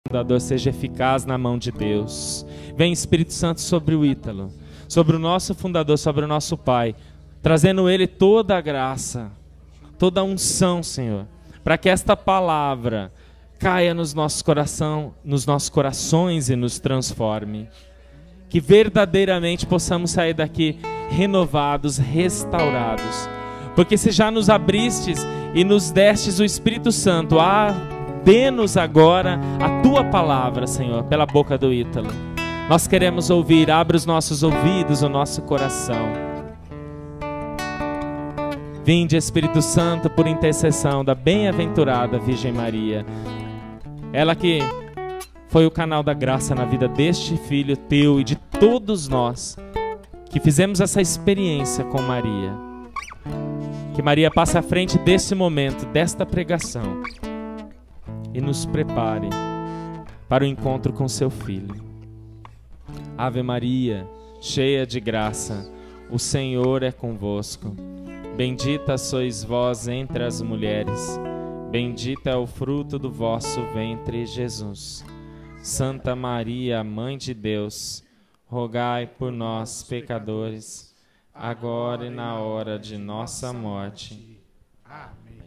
fundador seja eficaz na mão de Deus. Vem Espírito Santo sobre o Ítalo, sobre o nosso fundador, sobre o nosso Pai, trazendo ele toda a graça, toda a unção, Senhor, para que esta palavra caia nos nossos corações e nos transforme. Que verdadeiramente possamos sair daqui renovados, restaurados. Porque se já nos abristes e nos destes o Espírito Santo, dê-nos agora a Tua palavra, Senhor, pela boca do Ítalo. Nós queremos ouvir, abre os nossos ouvidos, o nosso coração. Vinde, Espírito Santo, por intercessão da bem-aventurada Virgem Maria. Ela que foi o canal da graça na vida deste filho teu e de todos nós que fizemos essa experiência com Maria. Que Maria passe à frente desse momento, desta pregação, e nos prepare para o encontro com seu filho. Ave Maria, cheia de graça, o Senhor é convosco. Bendita sois vós entre as mulheres, bendito é o fruto do vosso ventre, Jesus. Santa Maria, Mãe de Deus, rogai por nós, pecadores, agora e na hora de nossa morte. Amém.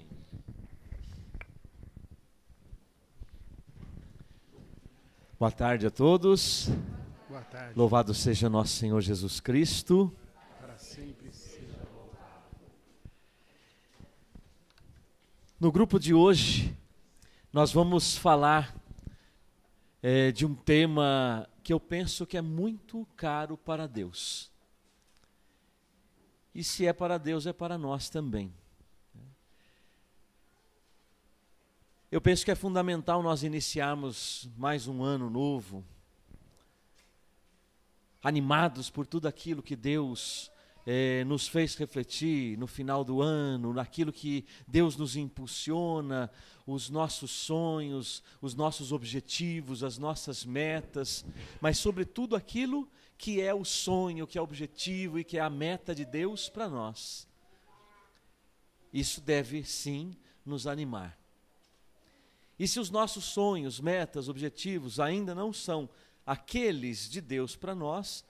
Boa tarde a todos. Boa tarde. Louvado seja nosso Senhor Jesus Cristo. Para sempre seja louvado. No grupo de hoje, nós vamos falar de um tema que eu penso que é muito caro para Deus. E se é para Deus, é para nós também. Eu penso que é fundamental nós iniciarmos mais um ano novo, animados por tudo aquilo que Deus nos fez refletir no final do ano, naquilo que Deus nos impulsiona, os nossos sonhos, os nossos objetivos, as nossas metas, mas sobretudo aquilo que é o sonho, que é o objetivo e que é a meta de Deus para nós. Isso deve sim nos animar. E se os nossos sonhos, metas, objetivos ainda não são aqueles de Deus para nós,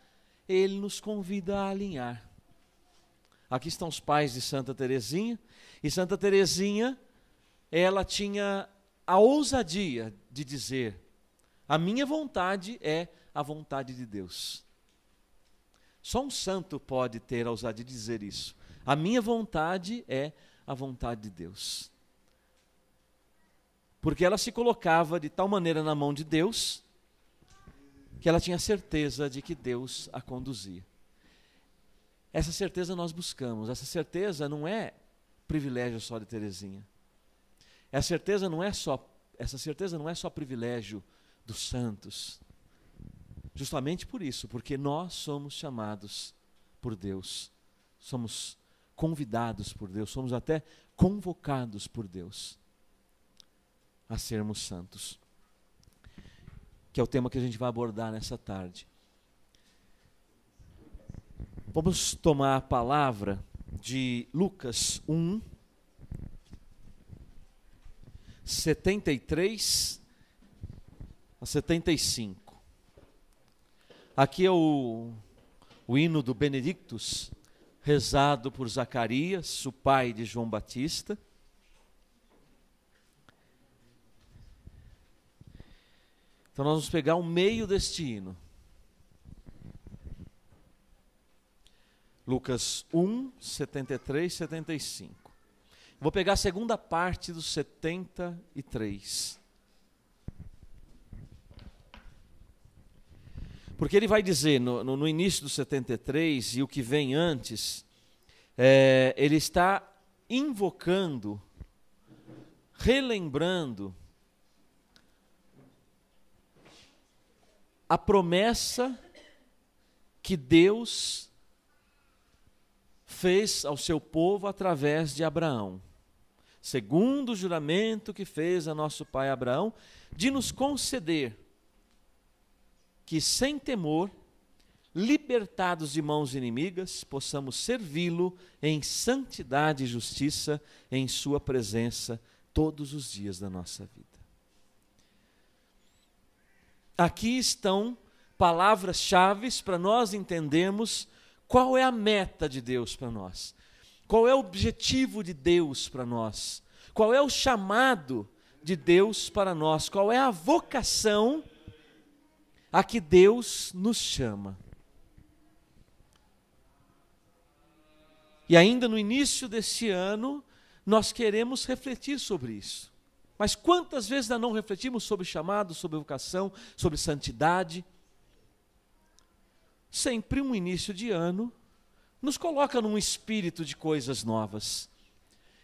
Ele nos convida a alinhar. Aqui estão os pais de Santa Teresinha, e Santa Teresinha, ela tinha a ousadia de dizer: a minha vontade é a vontade de Deus. Só um santo pode ter a ousadia de dizer isso. A minha vontade é a vontade de Deus. Porque ela se colocava de tal maneira na mão de Deus, que ela tinha certeza de que Deus a conduzia. Essa certeza nós buscamos. Essa certeza não é privilégio só de Teresinha. Essa certeza não é só privilégio dos santos. Justamente por isso, porque nós somos chamados por Deus, somos convidados por Deus, somos até convocados por Deus a sermos santos, que é o tema que a gente vai abordar nessa tarde. Vamos tomar a palavra de Lucas 1, 73 a 75. Aqui é o hino do Benedictus, rezado por Zacarias, o pai de João Batista. Então nós vamos pegar o meio deste hino. Lucas 1, 73, 75. Vou pegar a segunda parte do 73. Porque ele vai dizer, no início do 73, e o que vem antes, ele está invocando, relembrando a promessa que Deus fez ao seu povo através de Abraão, segundo o juramento que fez a nosso pai Abraão, de nos conceder que sem temor, libertados de mãos inimigas, possamos servi-lo em santidade e justiça em sua presença todos os dias da nossa vida. aqui estão palavras-chave para nós entendermos qual é a meta de Deus para nós, qual é o objetivo de Deus para nós, qual é o chamado de Deus para nós, qual é a vocação a que Deus nos chama. E ainda no início desse ano, nós queremos refletir sobre isso. Mas quantas vezes ainda não refletimos sobre chamado, sobre vocação, sobre santidade? Sempre um início de ano nos coloca num espírito de coisas novas.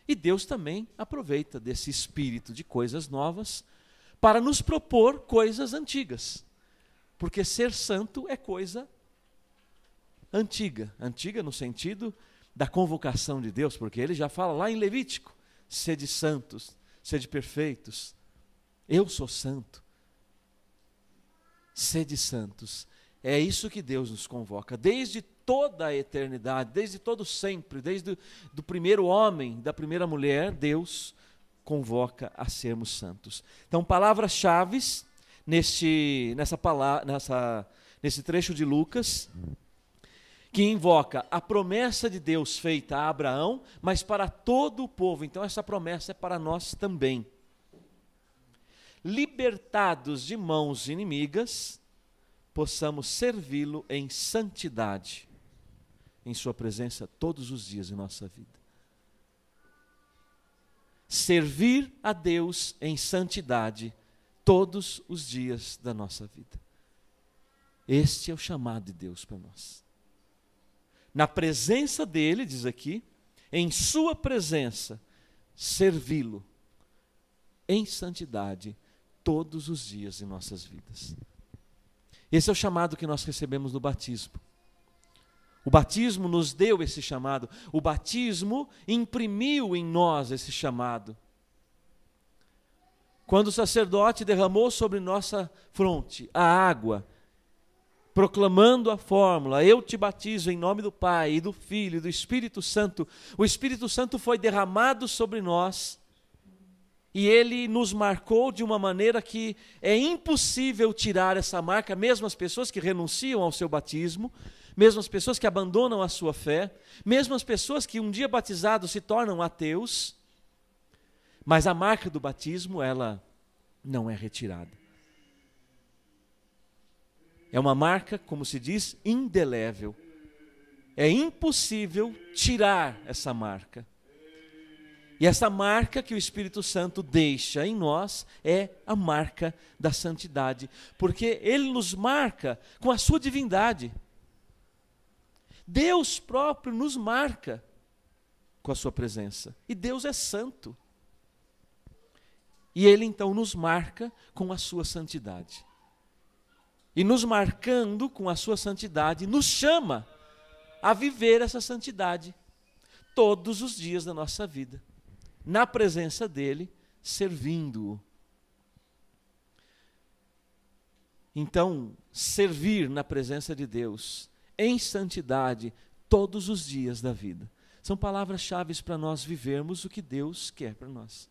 E Deus também aproveita desse espírito de coisas novas para nos propor coisas antigas. Porque ser santo é coisa antiga. Antiga no sentido da convocação de Deus, porque ele já fala lá em Levítico: sede santos, sede perfeitos, eu sou santo. Sede santos. É isso que Deus nos convoca, desde toda a eternidade, desde todo sempre, desde do primeiro homem, da primeira mulher, Deus convoca a sermos santos. Então, palavras-chave nesse trecho de Lucas, que invoca a promessa de Deus feita a Abraão, mas para todo o povo. Então essa promessa é para nós também. Libertados de mãos inimigas, possamos servi-lo em santidade, em sua presença todos os dias de nossa vida. Servir a Deus em santidade todos os dias da nossa vida. Este é o chamado de Deus para nós. Na presença dele, diz aqui, em sua presença, servi-lo em santidade todos os dias de nossas vidas. Esse é o chamado que nós recebemos no batismo. O batismo nos deu esse chamado. O batismo imprimiu em nós esse chamado. Quando o sacerdote derramou sobre nossa fronte a água, proclamando a fórmula: eu te batizo em nome do Pai, e do Filho, e do Espírito Santo. O Espírito Santo foi derramado sobre nós, e ele nos marcou de uma maneira que é impossível tirar essa marca, mesmo as pessoas que renunciam ao seu batismo, mesmo as pessoas que abandonam a sua fé, mesmo as pessoas que um dia batizados se tornam ateus, mas a marca do batismo, ela não é retirada. É uma marca, como se diz, indelével. É impossível tirar essa marca. E essa marca que o Espírito Santo deixa em nós é a marca da santidade, porque ele nos marca com a sua divindade. Deus próprio nos marca com a sua presença. E Deus é santo. E ele então nos marca com a sua santidade. E nos marcando com a sua santidade, nos chama a viver essa santidade todos os dias da nossa vida, na presença dele, servindo-o. Então, servir na presença de Deus, em santidade, todos os dias da vida, são palavras-chave para nós vivermos o que Deus quer para nós.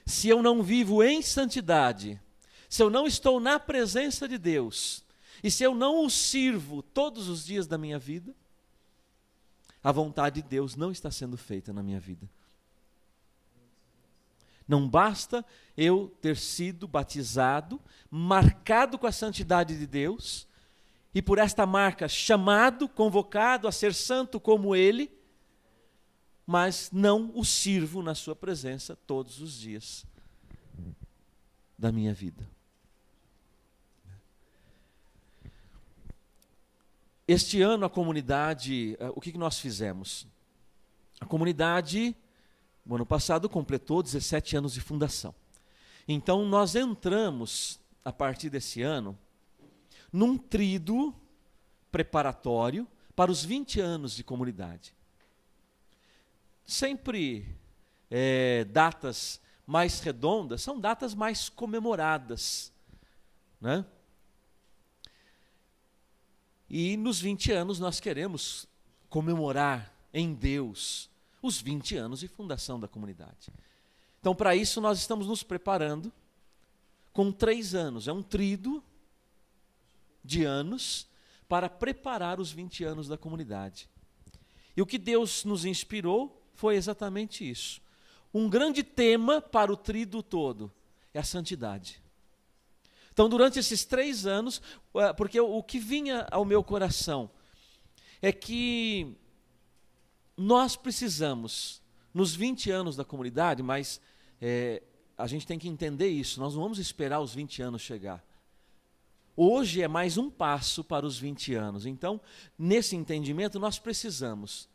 Se eu não vivo em santidade, se eu não estou na presença de Deus, e se eu não o sirvo todos os dias da minha vida, a vontade de Deus não está sendo feita na minha vida. Não basta eu ter sido batizado, marcado com a santidade de Deus, e por esta marca chamado, convocado a ser santo como Ele, mas não o sirvo na sua presença todos os dias da minha vida. Este ano a comunidade, o que nós fizemos? A comunidade, no ano passado, completou 17 anos de fundação. Então nós entramos, a partir desse ano, num tríduo preparatório para os 20 anos de comunidade. Sempre datas mais redondas, são datas mais comemoradas, né? E nos 20 anos nós queremos comemorar em Deus os 20 anos de fundação da comunidade. Então, para isso, nós estamos nos preparando com 3 anos. É um tríduo de anos para preparar os 20 anos da comunidade. E o que Deus nos inspirou foi exatamente isso. Um grande tema para o tríduo todo é a santidade. Então, durante esses 3 anos, porque o que vinha ao meu coração é que nós precisamos, nos 20 anos da comunidade, mas a gente tem que entender isso, nós não vamos esperar os 20 anos chegar. Hoje é mais um passo para os 20 anos. Então, nesse entendimento, nós precisamos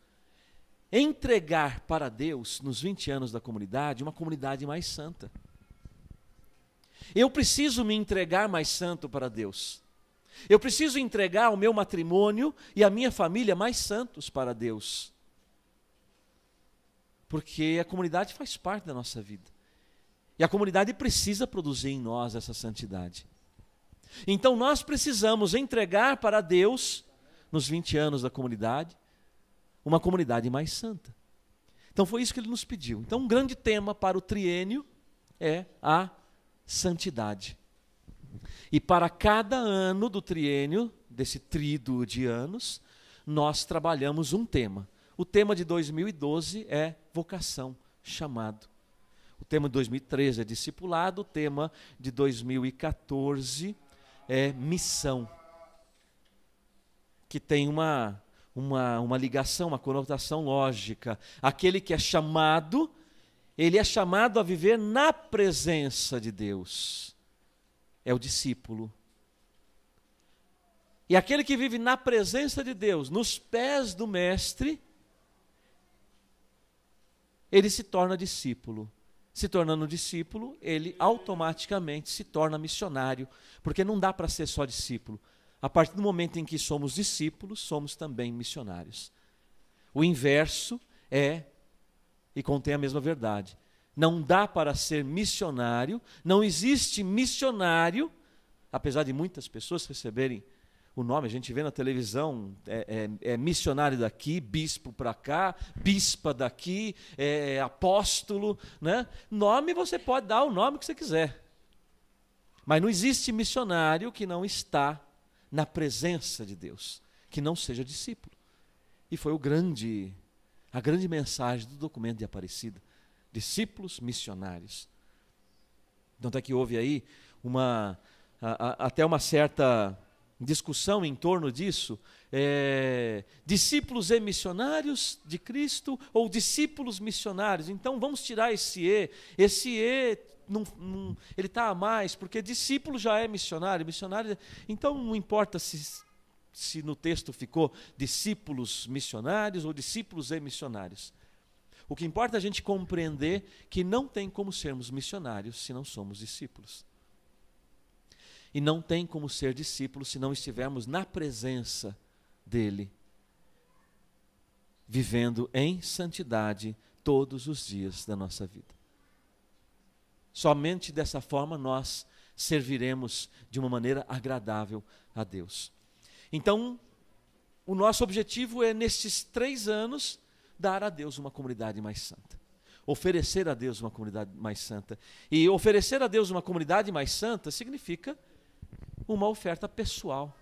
entregar para Deus, nos 20 anos da comunidade, uma comunidade mais santa. Eu preciso me entregar mais santo para Deus. Eu preciso entregar o meu matrimônio e a minha família mais santos para Deus. Porque a comunidade faz parte da nossa vida. E a comunidade precisa produzir em nós essa santidade. Então nós precisamos entregar para Deus, nos 20 anos da comunidade, uma comunidade mais santa. Então foi isso que Ele nos pediu. Então um grande tema para o triênio é a santidade. E para cada ano do triênio, desse tríduo de anos, nós trabalhamos um tema. O tema de 2012 é vocação, chamado. O tema de 2013 é discipulado, o tema de 2014 é missão. Que tem uma ligação, uma conotação lógica. Aquele que é chamado, ele é chamado a viver na presença de Deus. É o discípulo. E aquele que vive na presença de Deus, nos pés do Mestre, ele se torna discípulo. Se tornando discípulo, ele automaticamente se torna missionário, porque não dá para ser só discípulo. A partir do momento em que somos discípulos, somos também missionários. O inverso e contém a mesma verdade. Não dá para ser missionário, não existe missionário, apesar de muitas pessoas receberem o nome, a gente vê na televisão, missionário daqui, bispo para cá, bispa daqui, apóstolo, né? Nome você pode dar o nome que você quiser. Mas não existe missionário que não está na presença de Deus, que não seja discípulo. E foi a grande mensagem do documento de Aparecida. Discípulos missionários. Então até que houve aí até uma certa discussão em torno disso, discípulos e missionários de Cristo ou discípulos missionários. Então vamos tirar esse E ele está a mais, porque discípulo já é missionário, então não importa se no texto ficou discípulos missionários ou discípulos e missionários. O que importa é a gente compreender que não tem como sermos missionários se não somos discípulos. E não tem como ser discípulos se não estivermos na presença dEle, vivendo em santidade todos os dias da nossa vida. Somente dessa forma nós serviremos de uma maneira agradável a Deus. Então, o nosso objetivo é, nesses 3 anos, dar a Deus uma comunidade mais santa. Oferecer a Deus uma comunidade mais santa. E oferecer a Deus uma comunidade mais santa significa uma oferta pessoal.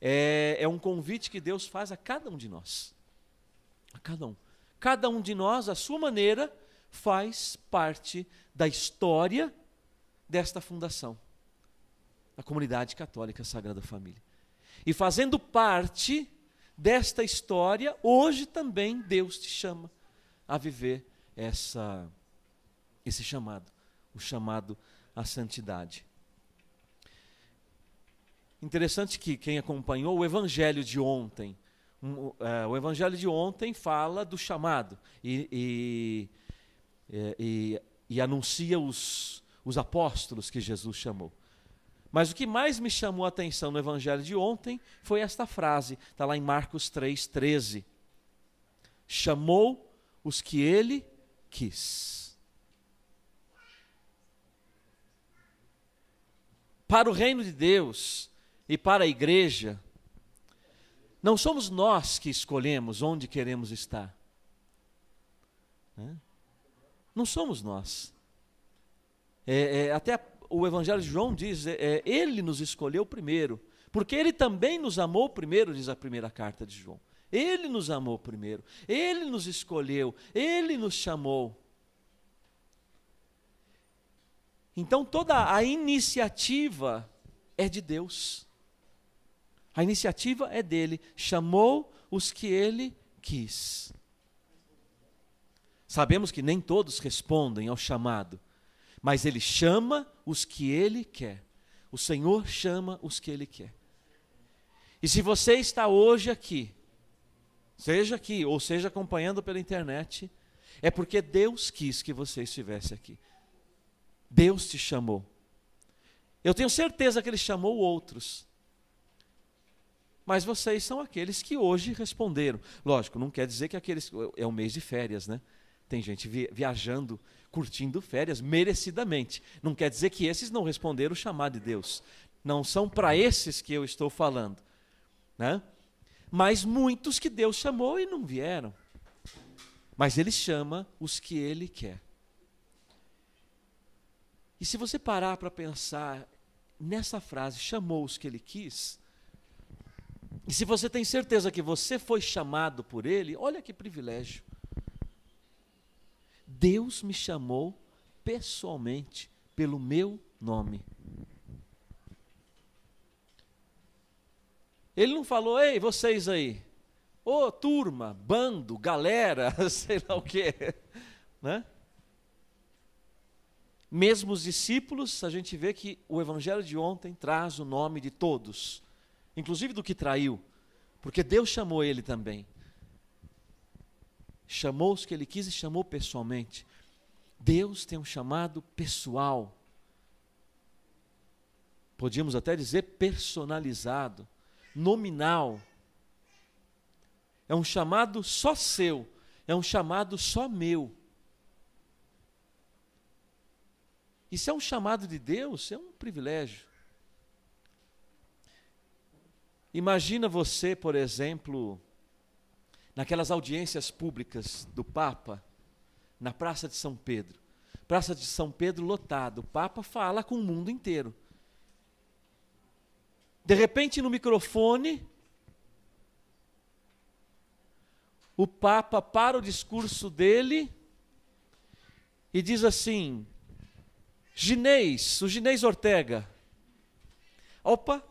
É um convite que Deus faz a cada um de nós. A cada um. Cada um de nós, à sua maneira, faz parte da história desta fundação, a Comunidade Católica Sagrada Família. E fazendo parte desta história, hoje também Deus te chama a viver esse chamado, o chamado à santidade. Interessante que quem acompanhou o Evangelho de ontem, o Evangelho de ontem fala do chamado e anuncia os apóstolos que Jesus chamou. Mas o que mais me chamou a atenção no Evangelho de ontem foi esta frase, está lá em Marcos 3:13. Chamou os que ele quis. Para o reino de Deus e para a igreja, não somos nós que escolhemos onde queremos estar. Não somos nós. Até o Evangelho de João diz, ele nos escolheu primeiro, porque ele também nos amou primeiro, diz a primeira carta de João. Ele nos amou primeiro, ele nos escolheu, ele nos chamou. Então toda a iniciativa é de Deus. A iniciativa é dele, chamou os que ele quis. Sabemos que nem todos respondem ao chamado, mas ele chama os que ele quer. O Senhor chama os que ele quer. E se você está hoje aqui, seja aqui ou seja acompanhando pela internet, é porque Deus quis que você estivesse aqui. Deus te chamou. Eu tenho certeza que ele chamou outros. Mas vocês são aqueles que hoje responderam. Lógico, não quer dizer que é um mês de férias, né? Tem gente viajando, curtindo férias, merecidamente. Não quer dizer que esses não responderam o chamado de Deus. Não são para esses que eu estou falando, né? Mas muitos que Deus chamou e não vieram. Mas ele chama os que ele quer. E se você parar para pensar nessa frase, chamou os que ele quis, e se você tem certeza que você foi chamado por ele, olha que privilégio. Deus me chamou pessoalmente pelo meu nome. Ele não falou, ei, vocês aí, ô turma, bando, galera, sei lá o quê, né? Mesmo os discípulos, a gente vê que o evangelho de ontem traz o nome de todos, inclusive do que traiu, porque Deus chamou ele também. Chamou os que ele quis e chamou pessoalmente. Deus tem um chamado pessoal. Podíamos até dizer personalizado, nominal. É um chamado só seu, é um chamado só meu. E se é um chamado de Deus, é um privilégio. Imagina você, por exemplo, naquelas audiências públicas do Papa, na Praça de São Pedro. Praça de São Pedro lotado, o Papa fala com o mundo inteiro. De repente, no microfone, o Papa para o discurso dele e diz assim, o Ginês Ortega, opa,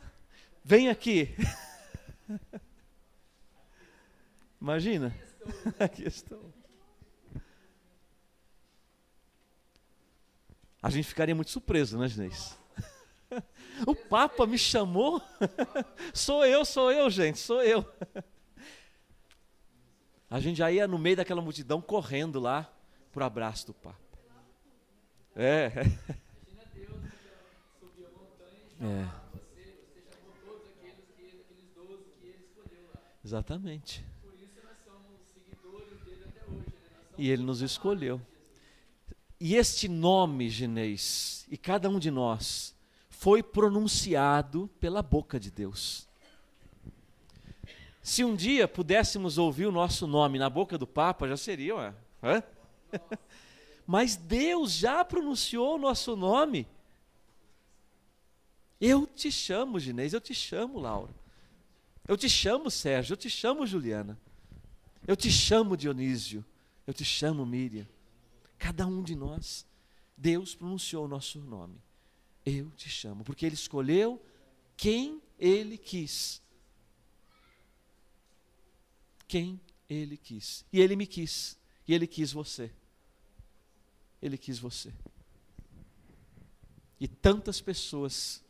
vem aqui. Imagina, aqui estou. A gente ficaria muito surpreso, né, Ginês? O Papa me chamou? Sou eu, gente, sou eu. A gente já ia no meio daquela multidão correndo lá para o abraço do Papa. É. Exatamente. Por isso nós somos seguidores dele até hoje, né? E ele nos escolheu. E este nome, Ginês, e cada um de nós, foi pronunciado pela boca de Deus. Se um dia pudéssemos ouvir o nosso nome na boca do Papa, já seria, ué. Hã? Mas Deus já pronunciou o nosso nome. Eu te chamo, Ginês, eu te chamo, Laura. Eu te chamo, Sérgio, eu te chamo, Juliana. Eu te chamo, Dionísio. Eu te chamo, Miriam. Cada um de nós, Deus pronunciou o nosso nome. Eu te chamo, porque Ele escolheu quem Ele quis. Quem Ele quis. E Ele me quis. E Ele quis você. Ele quis você. E tantas pessoas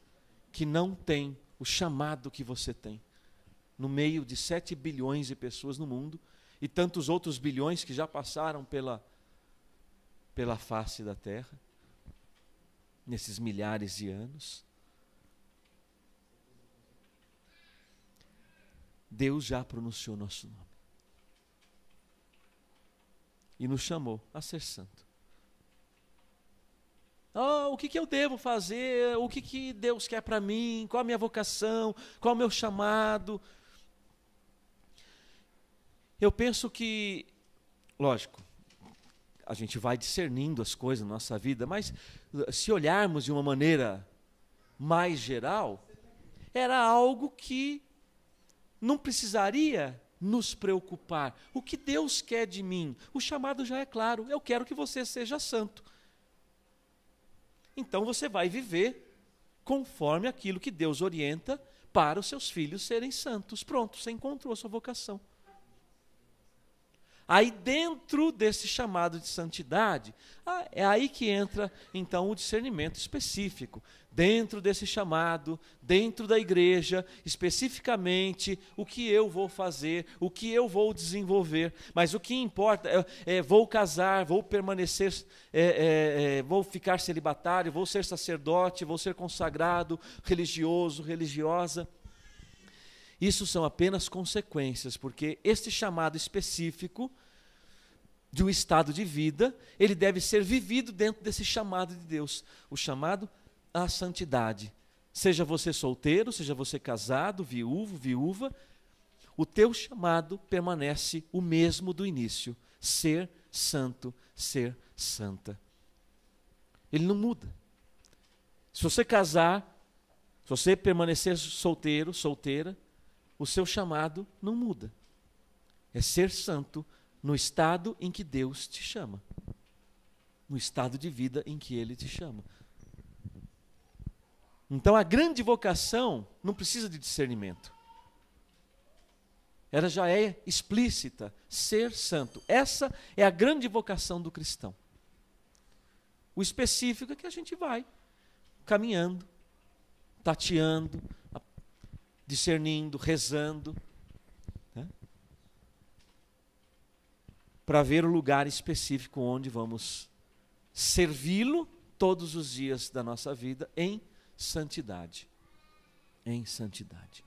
que não têm o chamado que você tem, no meio de 7 bilhões de pessoas no mundo, e tantos outros bilhões que já passaram pela face da terra, nesses milhares de anos. Deus já pronunciou nosso nome. E nos chamou a ser santo. O que eu devo fazer? O que Deus quer para mim? Qual a minha vocação? Qual o meu chamado? Eu penso que, lógico, a gente vai discernindo as coisas na nossa vida, mas se olharmos de uma maneira mais geral, era algo que não precisaria nos preocupar. O que Deus quer de mim? O chamado já é claro, eu quero que você seja santo. Então você vai viver conforme aquilo que Deus orienta para os seus filhos serem santos. Pronto, você encontrou a sua vocação. Aí dentro desse chamado de santidade, é aí que entra então o discernimento específico. Dentro desse chamado, dentro da igreja, especificamente, o que eu vou fazer, o que eu vou desenvolver. Mas o que importa vou casar, vou permanecer, vou ficar celibatário, vou ser sacerdote, vou ser consagrado, religioso, religiosa. Isso são apenas consequências, porque este chamado específico de um estado de vida, ele deve ser vivido dentro desse chamado de Deus, o chamado à santidade. Seja você solteiro, seja você casado, viúvo, viúva, o teu chamado permanece o mesmo do início, ser santo, ser santa. Ele não muda. Se você casar, se você permanecer solteiro, solteira, o seu chamado não muda. É ser santo no estado em que Deus te chama. No estado de vida em que Ele te chama. Então a grande vocação não precisa de discernimento. Ela já é explícita, ser santo. Essa é a grande vocação do cristão. O específico é que a gente vai caminhando, tateando, discernindo, rezando, né? Para ver o lugar específico onde vamos servi-lo todos os dias da nossa vida em santidade. Em santidade.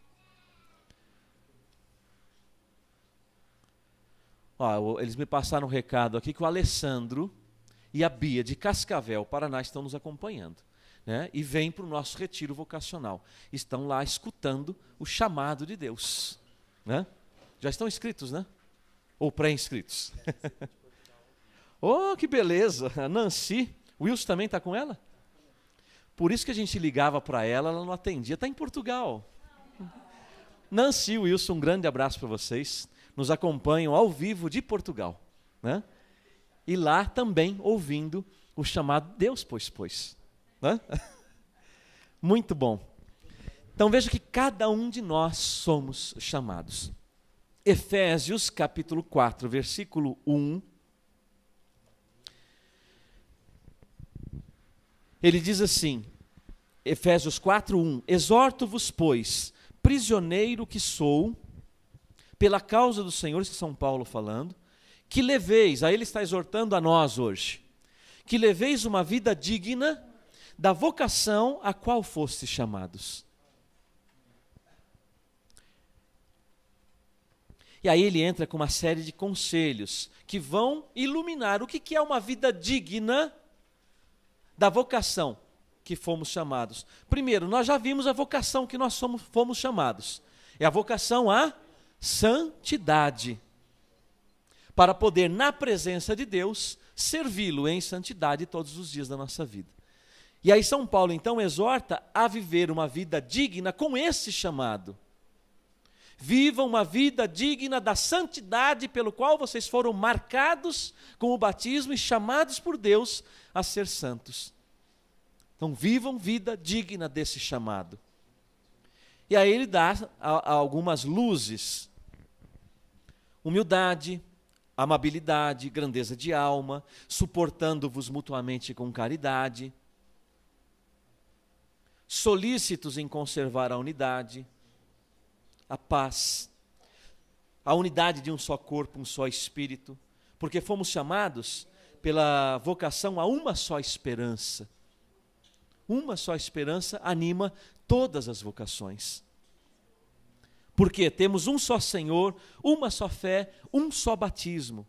Eles me passaram um recado aqui que o Alessandro e a Bia de Cascavel, Paraná, estão nos acompanhando, né? E vêm para o nosso retiro vocacional. Estão lá escutando o chamado de Deus, né? Já estão inscritos, né? Ou pré-inscritos? Oh, que beleza! A Nancy, o Wilson também está com ela? Por isso que a gente ligava para ela, ela não atendia. Está em Portugal. Nancy e Wilson, um grande abraço para vocês. Nos acompanham ao vivo de Portugal, né? E lá também ouvindo o chamado Deus, pois. Né? Muito bom. Então veja que cada um de nós somos chamados. Efésios capítulo 4, versículo 1. Ele diz assim, Efésios 4, 1. Exorto-vos, pois, prisioneiro que sou, pela causa do Senhor, isso é São Paulo falando, que leveis, aí ele está exortando a nós hoje, que leveis uma vida digna da vocação a qual fostes chamados. E aí ele entra com uma série de conselhos que vão iluminar o que é uma vida digna da vocação que fomos chamados. Primeiro, nós já vimos a vocação que nós fomos chamados. É a vocação à santidade. Para poder, na presença de Deus, servi-lo em santidade todos os dias da nossa vida. E aí São Paulo, então, exorta a viver uma vida digna com esse chamado. Vivam uma vida digna da santidade pelo qual vocês foram marcados com o batismo e chamados por Deus a ser santos. Então, vivam vida digna desse chamado. E aí ele dá algumas luzes. Humildade, amabilidade, grandeza de alma, suportando-vos mutuamente com caridade, solícitos em conservar a unidade, a paz, a unidade de um só corpo, um só espírito, porque fomos chamados pela vocação a uma só esperança. Uma só esperança anima todas as vocações. Porque temos um só Senhor, uma só fé, um só batismo.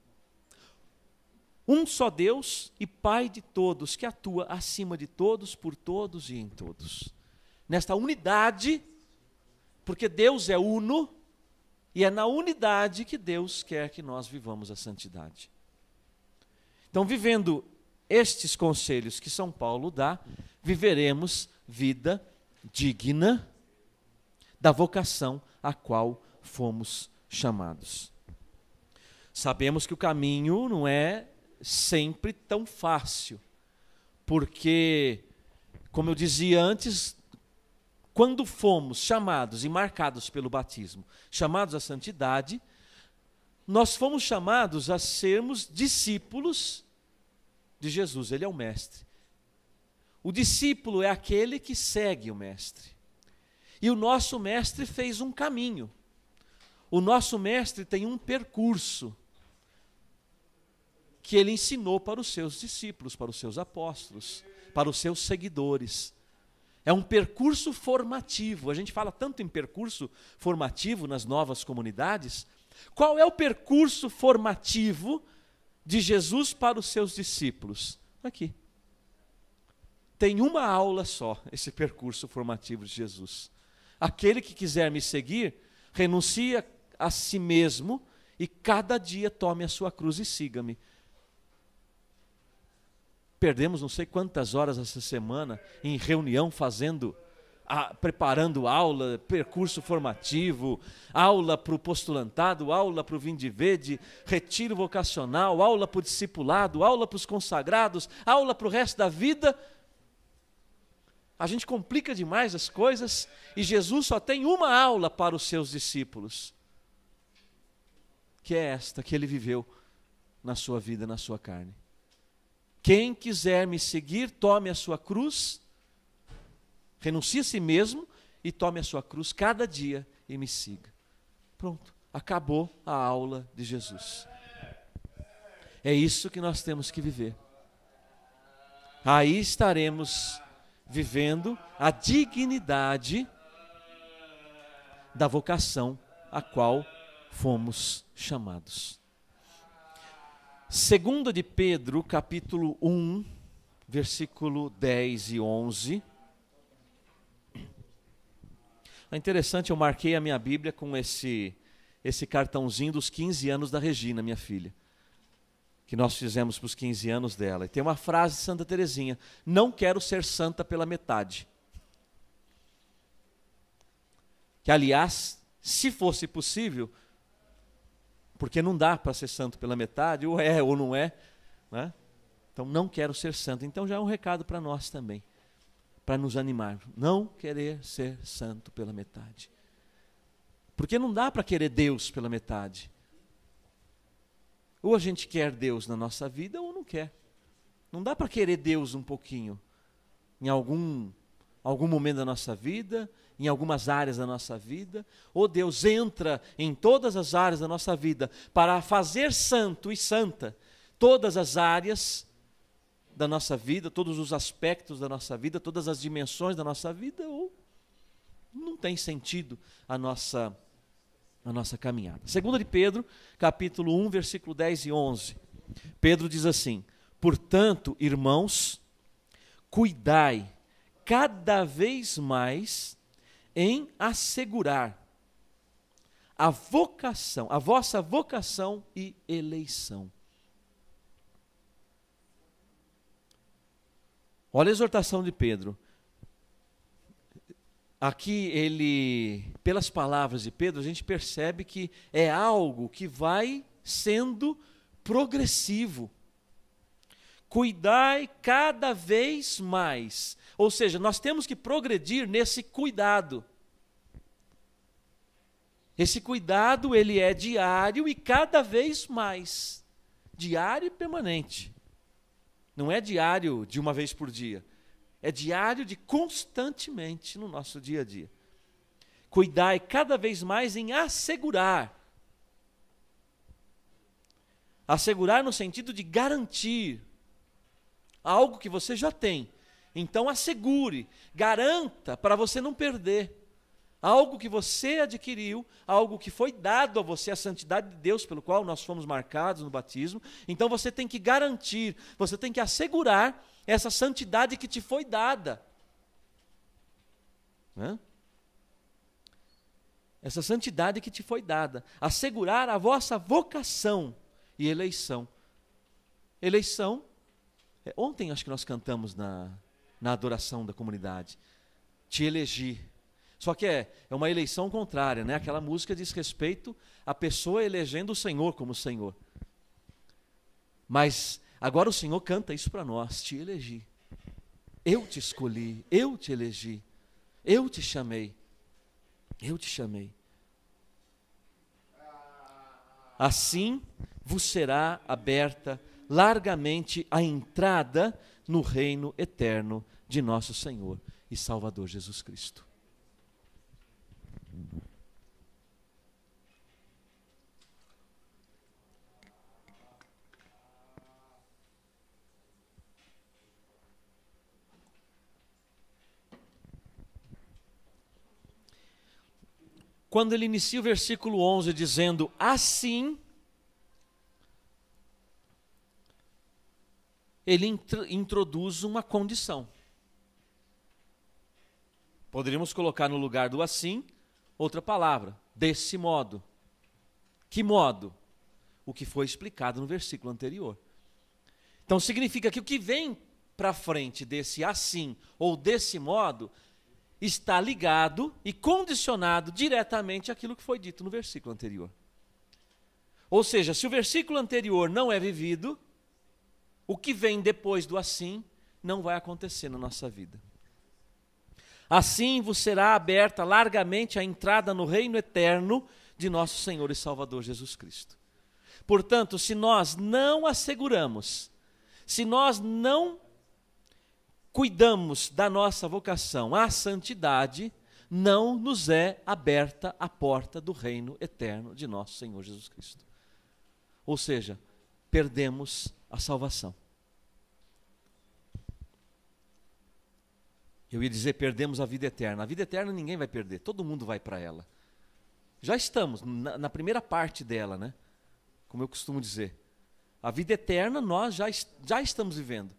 Um só Deus e Pai de todos, que atua acima de todos, por todos e em todos. Nesta unidade, porque Deus é uno, e é na unidade que Deus quer que nós vivamos a santidade. Então, vivendo estes conselhos que São Paulo dá, viveremos vida digna da vocação a qual fomos chamados. Sabemos que o caminho não é sempre tão fácil, porque, como eu dizia antes, quando fomos chamados e marcados pelo batismo, chamados à santidade, nós fomos chamados a sermos discípulos de Jesus. Ele é o mestre. O discípulo é aquele que segue o mestre. E o nosso mestre fez um caminho. O nosso mestre tem um percurso que ele ensinou para os seus discípulos, para os seus apóstolos, para os seus seguidores. É um percurso formativo. A gente fala tanto em percurso formativo nas novas comunidades. Qual é o percurso formativo de Jesus para os seus discípulos? Aqui. Tem uma aula só, esse percurso formativo de Jesus. Aquele que quiser me seguir, renuncie a si mesmo e cada dia tome a sua cruz e siga-me. Perdemos não sei quantas horas essa semana em reunião preparando aula, percurso formativo, aula para o postulantado, aula para o Vinde Vede, retiro vocacional, aula para o discipulado, aula para os consagrados, aula para o resto da vida. A gente complica demais as coisas e Jesus só tem uma aula para os seus discípulos, que é esta que ele viveu na sua vida, na sua carne. Quem quiser me seguir, tome a sua cruz, renuncie a si mesmo e tome a sua cruz cada dia e me siga. Pronto, acabou a aula de Jesus. É isso que nós temos que viver. Aí estaremos vivendo a dignidade da vocação a qual fomos chamados. 2 de Pedro, capítulo 1, versículo 10 e 11. É interessante, eu marquei a minha Bíblia com esse cartãozinho dos 15 anos da Regina, minha filha, que nós fizemos para os 15 anos dela. E tem uma frase de Santa Teresinha: não quero ser santa pela metade. Que, aliás, se fosse possível, porque não dá para ser santo pela metade, ou é ou não é, né? Então, não quero ser santo. Então, já é um recado para nós também, para nos animar. Não querer ser santo pela metade. Porque não dá para querer Deus pela metade. Ou a gente quer Deus na nossa vida ou não quer. Não dá para querer Deus um pouquinho, em algum momento da nossa vida, em algumas áreas da nossa vida, ou Deus entra em todas as áreas da nossa vida para fazer santo e santa todas as áreas da nossa vida, todos os aspectos da nossa vida, todas as dimensões da nossa vida, ou não tem sentido a nossa caminhada. 2 de Pedro, capítulo 1, versículo 10 e 11. Pedro diz assim: portanto, irmãos, cuidai cada vez mais em assegurar a vossa vocação e eleição. Olha a exortação de Pedro. Aqui pelas palavras de Pedro, a gente percebe que é algo que vai sendo progressivo. Cuidai cada vez mais. Ou seja, nós temos que progredir nesse cuidado. Esse cuidado, ele é diário e cada vez mais. Diário e permanente. Não é diário de uma vez por dia. É diário de constantemente no nosso dia a dia. Cuidai cada vez mais em assegurar. Assegurar no sentido de garantir algo que você já tem. Então assegure, garanta para você não perder. Algo que você adquiriu, algo que foi dado a você, a santidade de Deus pelo qual nós fomos marcados no batismo. Então você tem que garantir, você tem que assegurar essa santidade que te foi dada. Essa santidade que te foi dada. Assegurar a vossa vocação e eleição. Eleição. Ontem acho que nós cantamos na adoração da comunidade. Te elegi. Só que é uma eleição contrária, né? Aquela música diz respeito à pessoa elegendo o Senhor como Senhor. Mas agora o Senhor canta isso para nós: te elegi. Eu te escolhi, eu te elegi, eu te chamei. Eu te chamei. Assim vos será aberta largamente a entrada no reino eterno de nosso Senhor e Salvador Jesus Cristo. Quando ele inicia o versículo 11 dizendo assim, ele introduz uma condição. Poderíamos colocar no lugar do assim outra palavra: desse modo. Que modo? O que foi explicado no versículo anterior. Então significa que o que vem para frente desse assim ou desse modo está ligado e condicionado diretamente àquilo que foi dito no versículo anterior. Ou seja, se o versículo anterior não é vivido, o que vem depois do assim não vai acontecer na nossa vida. Assim vos será aberta largamente a entrada no reino eterno de nosso Senhor e Salvador Jesus Cristo. Portanto, se nós não asseguramos, se nós não cuidamos da nossa vocação à santidade, não nos é aberta a porta do reino eterno de nosso Senhor Jesus Cristo. Ou seja, perdemos a salvação. Eu ia dizer, perdemos a vida eterna. A vida eterna ninguém vai perder, todo mundo vai para ela. Já estamos na primeira parte dela, né? Como eu costumo dizer. A vida eterna nós já estamos vivendo.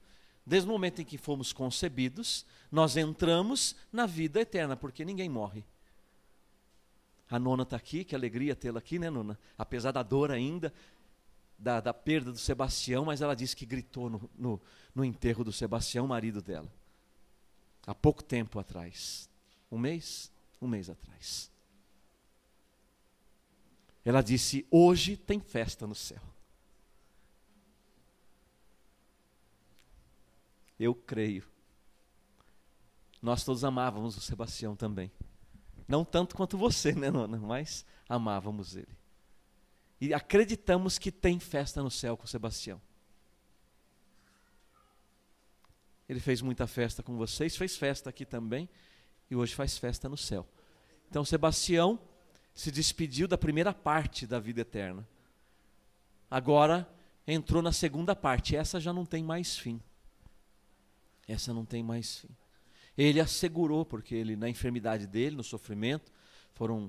Desde o momento em que fomos concebidos, nós entramos na vida eterna, porque ninguém morre. A Nona está aqui, que alegria tê-la aqui, né, Nona? Apesar da dor ainda, da perda do Sebastião, mas ela disse que gritou no enterro do Sebastião, marido dela. Há pouco tempo atrás. Um mês atrás. Ela disse, hoje tem festa no céu. Eu creio. Nós todos amávamos o Sebastião também. Não tanto quanto você, né, Nona? Mas amávamos ele. E acreditamos que tem festa no céu com o Sebastião. Ele fez muita festa com vocês, fez festa aqui também, e hoje faz festa no céu. Então, Sebastião se despediu da primeira parte da vida eterna. Agora entrou na segunda parte. Essa já não tem mais fim. Essa não tem mais fim. Ele assegurou, porque ele, na enfermidade dele, no sofrimento, foram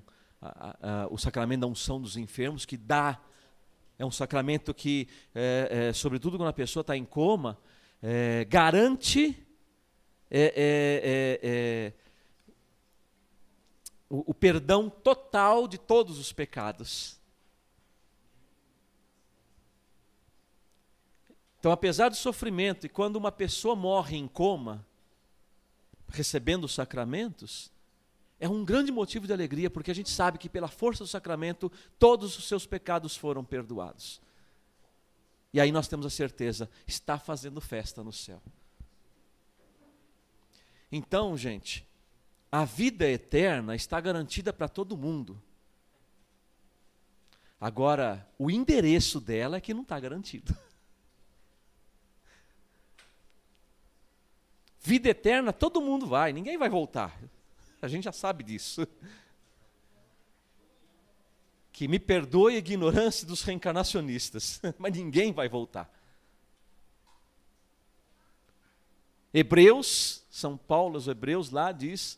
o sacramento da unção dos enfermos, que dá, é um sacramento que, sobretudo quando a pessoa está em coma, garante o perdão total de todos os pecados. Então, apesar do sofrimento, e quando uma pessoa morre em coma, recebendo os sacramentos, é um grande motivo de alegria, porque a gente sabe que pela força do sacramento, todos os seus pecados foram perdoados. E aí nós temos a certeza, está fazendo festa no céu. Então, gente, a vida eterna está garantida para todo mundo. Agora, o endereço dela é que não está garantido. Vida eterna, todo mundo vai, ninguém vai voltar. A gente já sabe disso. Que me perdoe a ignorância dos reencarnacionistas, mas ninguém vai voltar. Hebreus, São Paulo, os Hebreus lá diz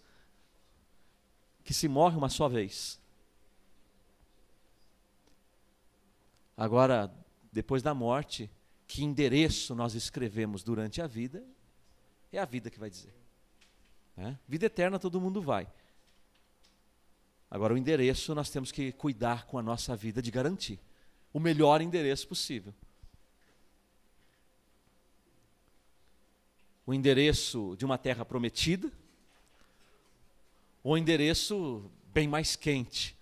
que se morre uma só vez. Agora, depois da morte, que endereço nós escrevemos durante a vida, é a vida que vai dizer. Vida eterna todo mundo vai. Agora o endereço nós temos que cuidar com a nossa vida de garantir o melhor endereço possível. o endereço de uma terra prometida, ou o endereço bem mais quente,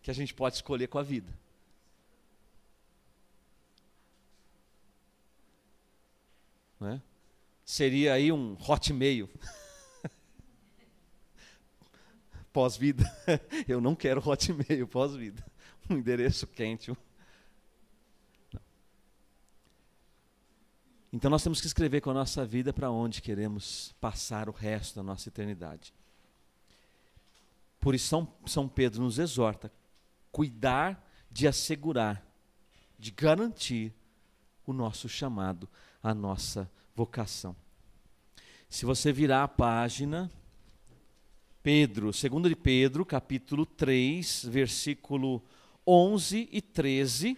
que a gente pode escolher com a vida. Não é? Seria aí um hotmail. Pós-vida. Eu não quero hotmail pós-vida. Um endereço quente. Não. Então nós temos que escrever com a nossa vida para onde queremos passar o resto da nossa eternidade. Por isso São Pedro nos exorta a cuidar de assegurar, de garantir o nosso chamado, a nossa vocação. Se você virar a página, Pedro, 2 de Pedro, capítulo 3, versículo 11 e 13.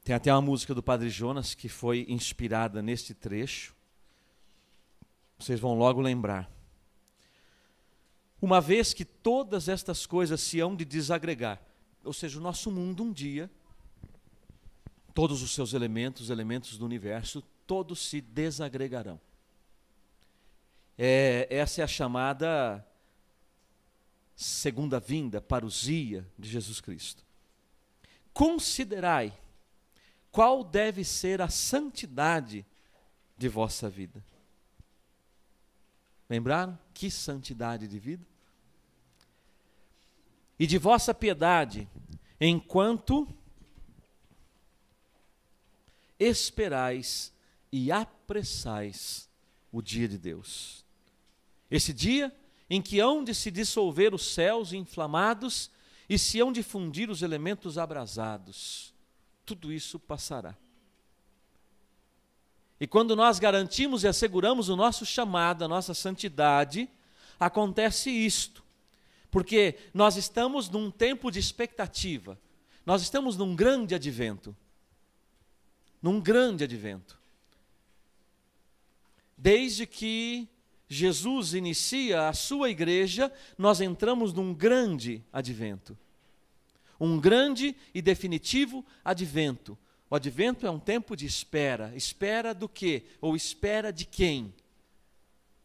Tem até uma música do Padre Jonas que foi inspirada neste trecho. Vocês vão logo lembrar. Uma vez que todas estas coisas se hão de desagregar, ou seja, o nosso mundo um dia, todos os seus elementos, os elementos do universo, todos se desagregarão. Essa é a chamada segunda vinda, parousia de Jesus Cristo. Considerai qual deve ser a santidade de vossa vida. Lembraram? Que santidade de vida? E de vossa piedade, enquanto esperais e apressais o dia de Deus. Esse dia em que hão de se dissolver os céus inflamados e se hão de fundir os elementos abrasados. Tudo isso passará. E quando nós garantimos e asseguramos o nosso chamado, a nossa santidade, acontece isto. Porque nós estamos num tempo de expectativa. Nós estamos num grande advento. Num grande advento. Desde que Jesus inicia a sua igreja, nós entramos num grande advento. Um grande e definitivo advento. O advento é um tempo de espera. Espera do quê? Ou espera de quem?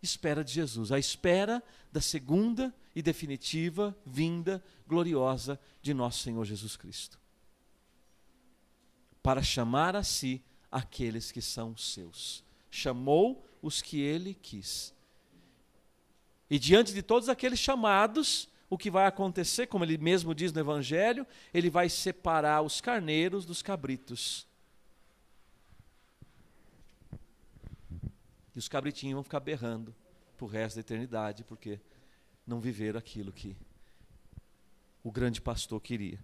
Espera de Jesus. A espera da segunda e definitiva vinda gloriosa de nosso Senhor Jesus Cristo. Para chamar a si aqueles que são seus. Chamou os que ele quis. E diante de todos aqueles chamados, o que vai acontecer, como ele mesmo diz no Evangelho, ele vai separar os carneiros dos cabritos. E os cabritinhos vão ficar berrando para o resto da eternidade, porque não viveram aquilo que o grande pastor queria.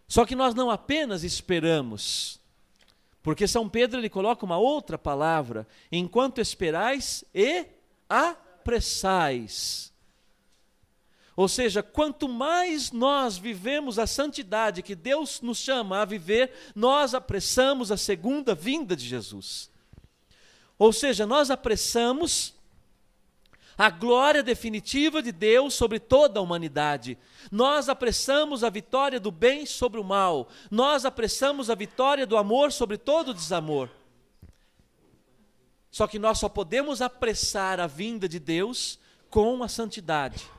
Só que nós não apenas esperamos, porque São Pedro ele coloca uma outra palavra, enquanto esperais e apressais. Ou seja, quanto mais nós vivemos a santidade que Deus nos chama a viver, nós apressamos a segunda vinda de Jesus. Ou seja, nós apressamos a glória definitiva de Deus sobre toda a humanidade. Nós apressamos a vitória do bem sobre o mal. Nós apressamos a vitória do amor sobre todo o desamor. Só que nós só podemos apressar a vinda de Deus com a santidade.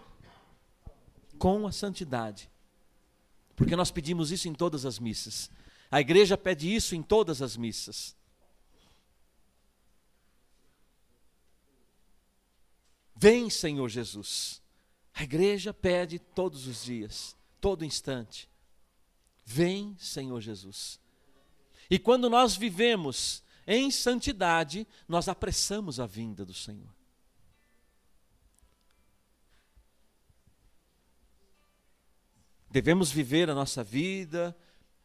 Com a santidade. Porque nós pedimos isso em todas as missas. A igreja pede isso em todas as missas. Vem, Senhor Jesus. A igreja pede todos os dias, todo instante. Vem, Senhor Jesus. E quando nós vivemos em santidade, nós apressamos a vinda do Senhor. Devemos viver a nossa vida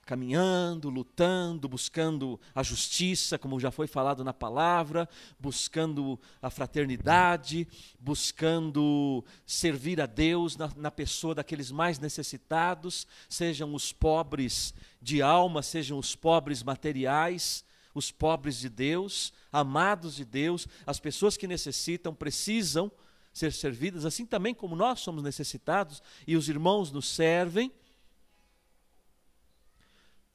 caminhando, lutando, buscando a justiça, como já foi falado na palavra, buscando a fraternidade, buscando servir a Deus na pessoa daqueles mais necessitados, sejam os pobres de alma, sejam os pobres materiais, os pobres de Deus, amados de Deus, as pessoas que necessitam, precisam ser servidas, assim também como nós somos necessitados e os irmãos nos servem,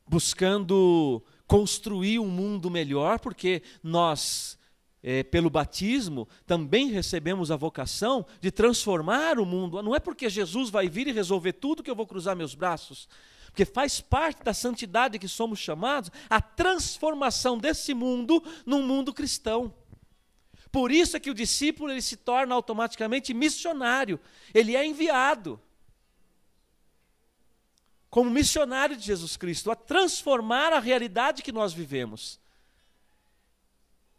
buscando construir um mundo melhor, porque nós, pelo batismo, também recebemos a vocação de transformar o mundo. Não é porque Jesus vai vir e resolver tudo que eu vou cruzar meus braços, porque faz parte da santidade que somos chamados a transformação desse mundo num mundo cristão. Por isso é que o discípulo ele se torna automaticamente missionário, ele é enviado como missionário de Jesus Cristo, a transformar a realidade que nós vivemos,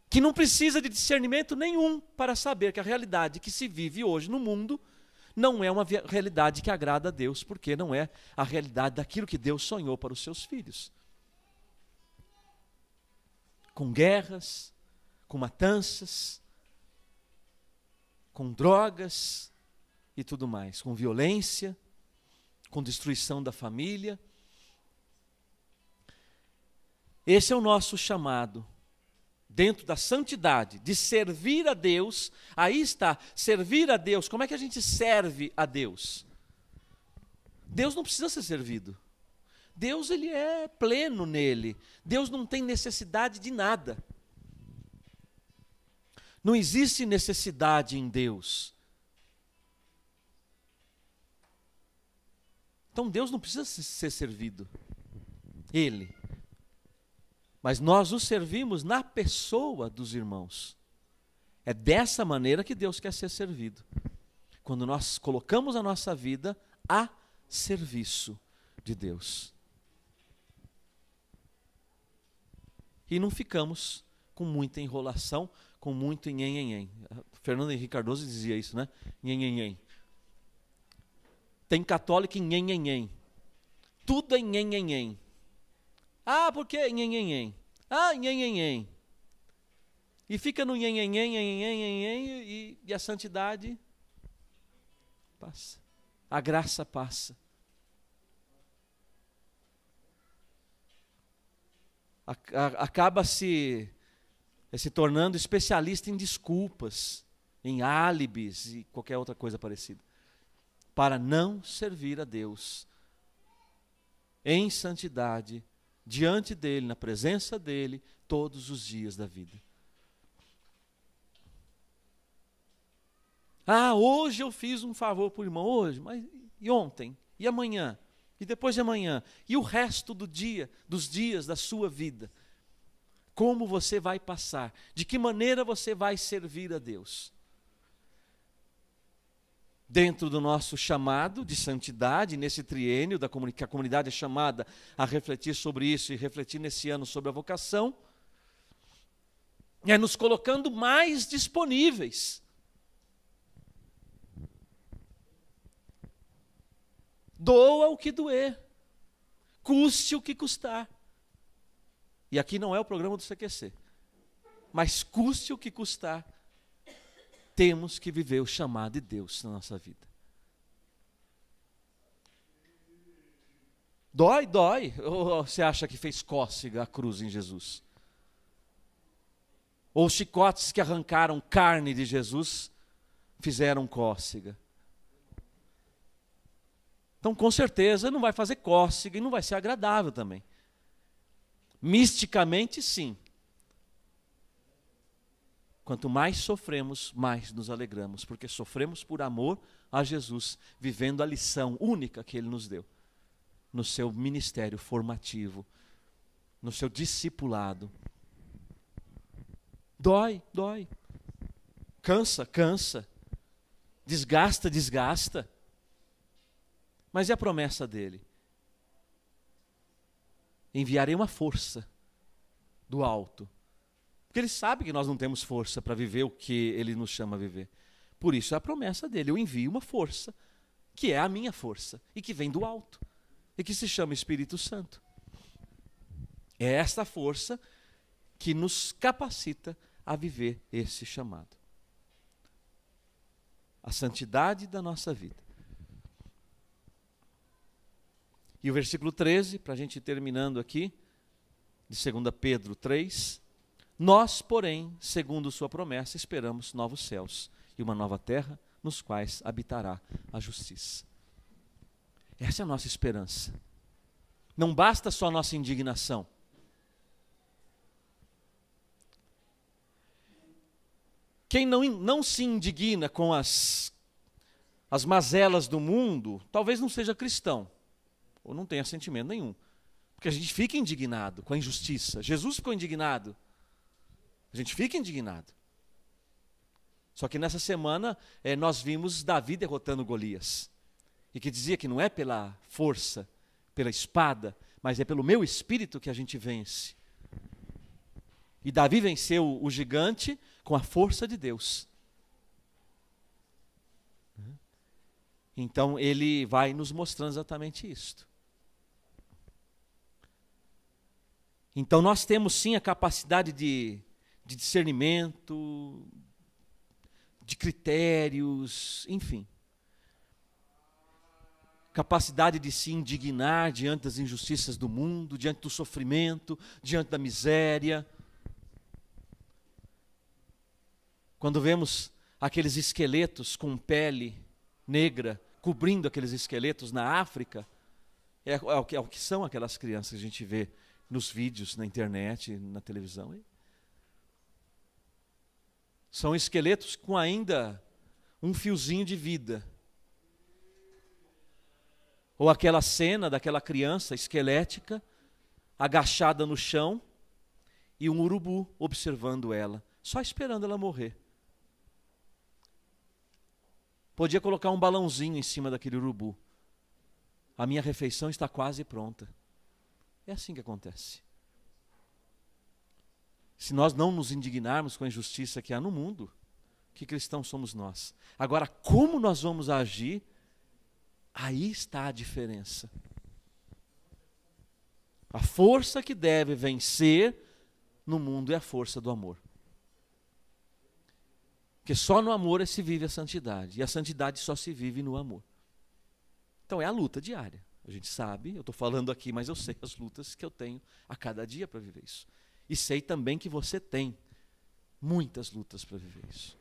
que não precisa de discernimento nenhum para saber que a realidade que se vive hoje no mundo não é uma realidade que agrada a Deus, porque não é a realidade daquilo que Deus sonhou para os seus filhos. Com guerras, com matanças, com drogas e tudo mais, com violência, com destruição da família. Esse é o nosso chamado, dentro da santidade, de servir a Deus. Aí está, servir a Deus. Como é que a gente serve a Deus? Deus não precisa ser servido. Deus, ele é pleno nele. Deus não tem necessidade de nada. Não existe necessidade em Deus. Então Deus não precisa ser servido, Ele. Mas nós o servimos na pessoa dos irmãos. É dessa maneira que Deus quer ser servido. Quando nós colocamos a nossa vida a serviço de Deus. E não ficamos com muita enrolação, com muito nhenhenhen. Fernando Henrique Cardoso dizia isso, né? Nhenhenhen. Tem católico em nhenhenhen. Tudo é nhenhenhen. Ah, por que nhenhenhen? Ah, nhenhenhen. E fica no nhenhenhen, nhenhenhen, e a santidade passa. A graça passa. Acaba se tornando especialista em desculpas, em álibis e qualquer outra coisa parecida, para não servir a Deus em santidade, diante dEle, na presença dEle, todos os dias da vida. Ah, hoje eu fiz um favor para o irmão, hoje, mas e ontem? E amanhã? E depois de amanhã? E o resto do dia, dos dias da sua vida? Como você vai passar? De que maneira você vai servir a Deus? Dentro do nosso chamado de santidade, nesse triênio, que a comunidade é chamada a refletir sobre isso e refletir nesse ano sobre a vocação, é nos colocando mais disponíveis. Doa o que doer, custe o que custar. E aqui não é o programa do CQC, mas custe o que custar, temos que viver o chamado de Deus na nossa vida. Dói, dói. Ou você acha que fez cócega a cruz em Jesus? Ou os chicotes que arrancaram carne de Jesus fizeram cócega? Então, com certeza, não vai fazer cócega e não vai ser agradável também. Misticamente, sim. Quanto mais sofremos, mais nos alegramos, porque sofremos por amor a Jesus, vivendo a lição única que Ele nos deu, no seu ministério formativo, no seu discipulado. Dói, dói. Cansa, cansa. Desgasta, desgasta. Mas e a promessa dele? Enviarei uma força do alto. Porque ele sabe que nós não temos força para viver o que ele nos chama a viver. Por isso é a promessa dele. Eu envio uma força, que é a minha força, e que vem do alto, e que se chama Espírito Santo. É esta força que nos capacita a viver esse chamado. A santidade da nossa vida. E o versículo 13, para a gente ir terminando aqui, de 2 Pedro 3, nós, porém, segundo sua promessa, esperamos novos céus e uma nova terra, nos quais habitará a justiça. Essa é a nossa esperança. Não basta só a nossa indignação. Quem não se indigna com as mazelas do mundo, talvez não seja cristão, ou não tenha sentimento nenhum. Porque a gente fica indignado com a injustiça. Jesus ficou indignado. A gente fica indignado. Só que nessa semana nós vimos Davi derrotando Golias. E que dizia que não é pela força, pela espada, mas é pelo meu espírito que a gente vence. E Davi venceu o gigante com a força de Deus. Então ele vai nos mostrando exatamente isto. Então nós temos sim a capacidade de discernimento, de critérios, enfim. Capacidade de se indignar diante das injustiças do mundo, diante do sofrimento, diante da miséria. Quando vemos aqueles esqueletos com pele negra, cobrindo aqueles esqueletos na África, é o que são aquelas crianças que a gente vê nos vídeos, na internet, na televisão. São esqueletos com ainda um fiozinho de vida. Ou aquela cena daquela criança esquelética, agachada no chão, e um urubu observando ela, só esperando ela morrer. Podia colocar um balãozinho em cima daquele urubu. A minha refeição está quase pronta. É assim que acontece. Se nós não nos indignarmos com a injustiça que há no mundo, que cristãos somos nós? Agora, como nós vamos agir? Aí está a diferença. A força que deve vencer no mundo é a força do amor. Porque só no amor se vive a santidade. E a santidade só se vive no amor. Então é a luta diária. A gente sabe, eu estou falando aqui, mas eu sei as lutas que eu tenho a cada dia para viver isso. E sei também que você tem muitas lutas para viver isso.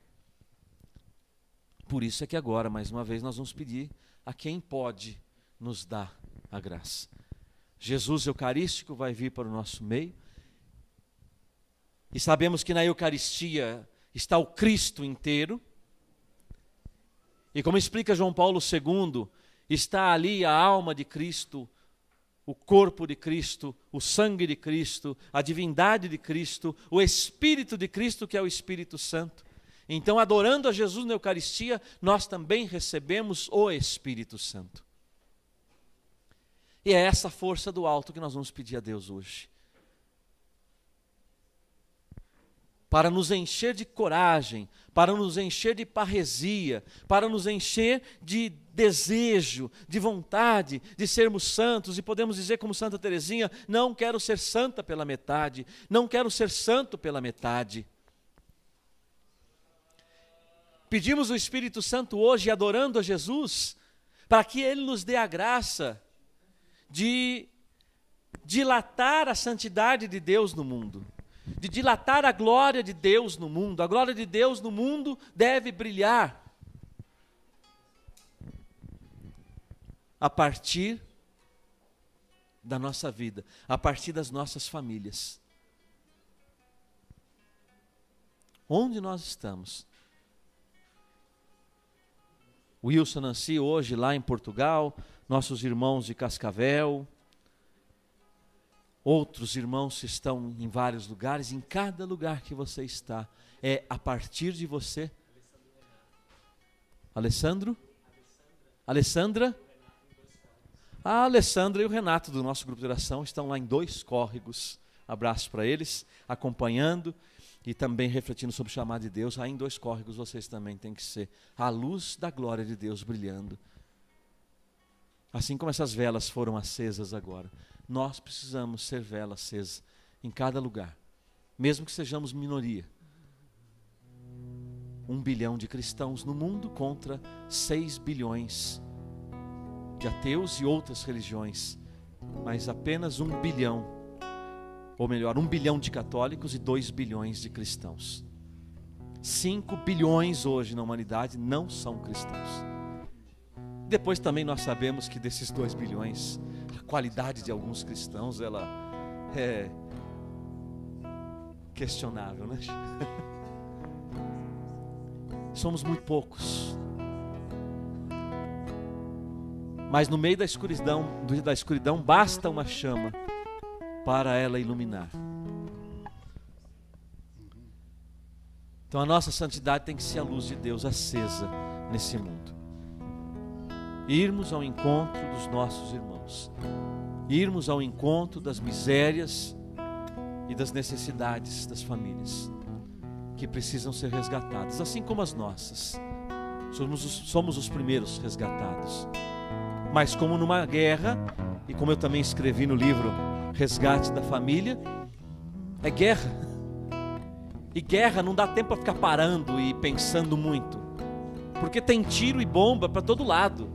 Por isso é que agora, mais uma vez, nós vamos pedir a quem pode nos dar a graça. Jesus Eucarístico vai vir para o nosso meio. E sabemos que na Eucaristia está o Cristo inteiro. E como explica João Paulo II, está ali a alma de Cristo, o corpo de Cristo, o sangue de Cristo, a divindade de Cristo, o Espírito de Cristo, que é o Espírito Santo. Então, adorando a Jesus na Eucaristia, nós também recebemos o Espírito Santo. E é essa força do alto que nós vamos pedir a Deus hoje. Para nos encher de coragem, para nos encher de parresia, para nos encher de desejo, de vontade de sermos santos, e podemos dizer como Santa Teresinha, não quero ser santa pela metade, não quero ser santo pela metade. Pedimos o Espírito Santo hoje, adorando a Jesus, para que Ele nos dê a graça de dilatar a santidade de Deus no mundo, de dilatar a glória de Deus no mundo. A glória de Deus no mundo deve brilhar a partir da nossa vida, a partir das nossas famílias. Onde nós estamos? Wilson Nancy hoje lá em Portugal, nossos irmãos de Cascavel, outros irmãos estão em vários lugares, em cada lugar que você está, é a partir de você. Alessandro? Alessandra? A Alessandra e o Renato do nosso grupo de oração estão lá em 2 Córregos. Abraço para eles, acompanhando e também refletindo sobre o chamado de Deus. Aí em 2 Córregos vocês também têm que ser a luz da glória de Deus brilhando. Assim como essas velas foram acesas agora, nós precisamos ser vela acesa em cada lugar, mesmo que sejamos minoria. 1 bilhão de cristãos no mundo contra 6 bilhões de ateus e outras religiões, mas apenas 1 bilhão, ou melhor, 1 bilhão de católicos e 2 bilhões de cristãos. 5 bilhões hoje na humanidade não são cristãos. Depois também nós sabemos que desses 2 bilhões, a qualidade de alguns cristãos, ela é questionável, né? somos muito poucos. Mas no meio da escuridão basta uma chama para ela iluminar. Então a nossa santidade tem que ser a luz de Deus acesa nesse mundo. Irmos ao encontro dos nossos irmãos. Irmos ao encontro das misérias e das necessidades das famílias que precisam ser resgatadas, assim como as nossas. Somos os primeiros resgatados. Mas como numa guerra, e como eu também escrevi no livro Resgate da Família, é guerra. E guerra não dá tempo para ficar parando e pensando muito, porque tem tiro e bomba para todo lado.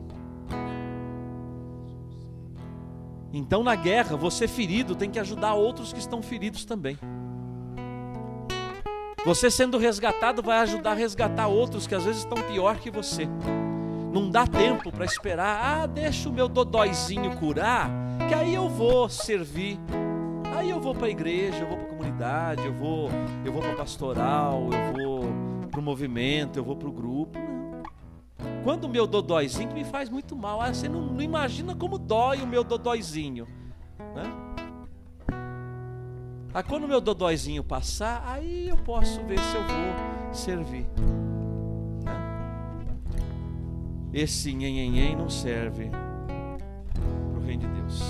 Então na guerra, você ferido tem que ajudar outros que estão feridos também. Você sendo resgatado vai ajudar a resgatar outros que às vezes estão pior que você. Não dá tempo para esperar, deixa o meu dodóizinho curar, que aí eu vou servir. Aí eu vou para a igreja, eu vou para a comunidade, eu vou para a pastoral, eu vou para o movimento, eu vou para o grupo. Não. Quando o meu dodóizinho, que me faz muito mal, você não imagina como dói o meu dodóizinho, né? Quando o meu dodóizinho passar, aí eu posso ver se eu vou servir, né? Esse nhenhenhen não serve para o reino de Deus.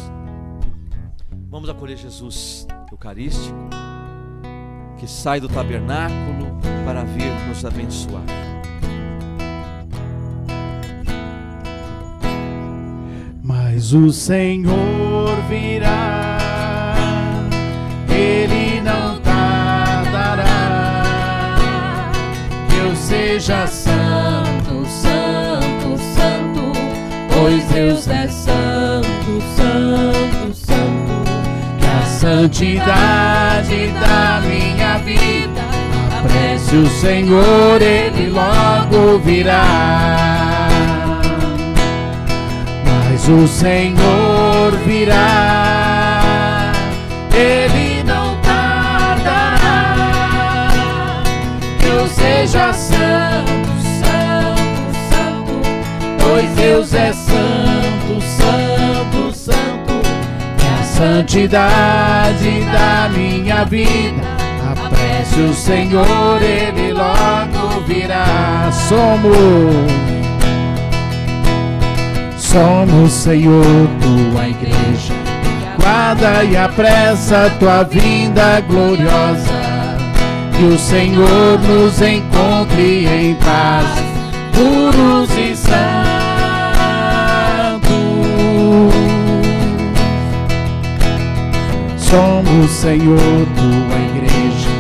Vamos acolher Jesus Eucarístico, que sai do tabernáculo para vir nos abençoar. Mas o Senhor virá, Ele não tardará. Que eu seja santo, santo, santo, pois Deus é santo, santo, santo. Que a santidade da minha vida apresse o Senhor, Ele logo virá. Mas o Senhor virá, Ele não tardará. Que eu seja santo, santo, santo, pois Deus é santo, santo, santo. Que a santidade da minha vida apresse o Senhor, Ele logo virá. Somos, Senhor, tua igreja, guarda e apressa tua vinda gloriosa. Que o Senhor nos encontre em paz, puros e santos. Somos, Senhor, tua igreja,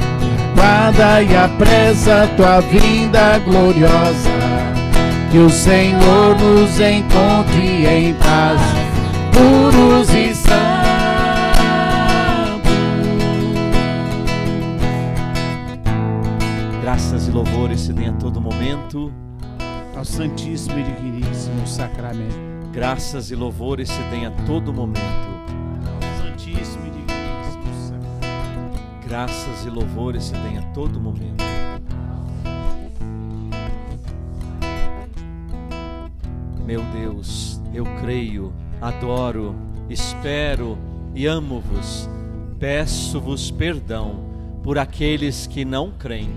guarda e apressa tua vinda gloriosa. Que o Senhor nos encontre em paz, puros e santos. Graças e louvores se deem a todo momento Ao Santíssimo e Digníssimo Sacramento. Graças e louvores se deem a todo momento Ao Santíssimo e Digníssimo Sacramento. Graças e louvores se deem a todo momento. Meu Deus, eu creio, adoro, espero e amo-vos. Peço-vos perdão por aqueles que não creem,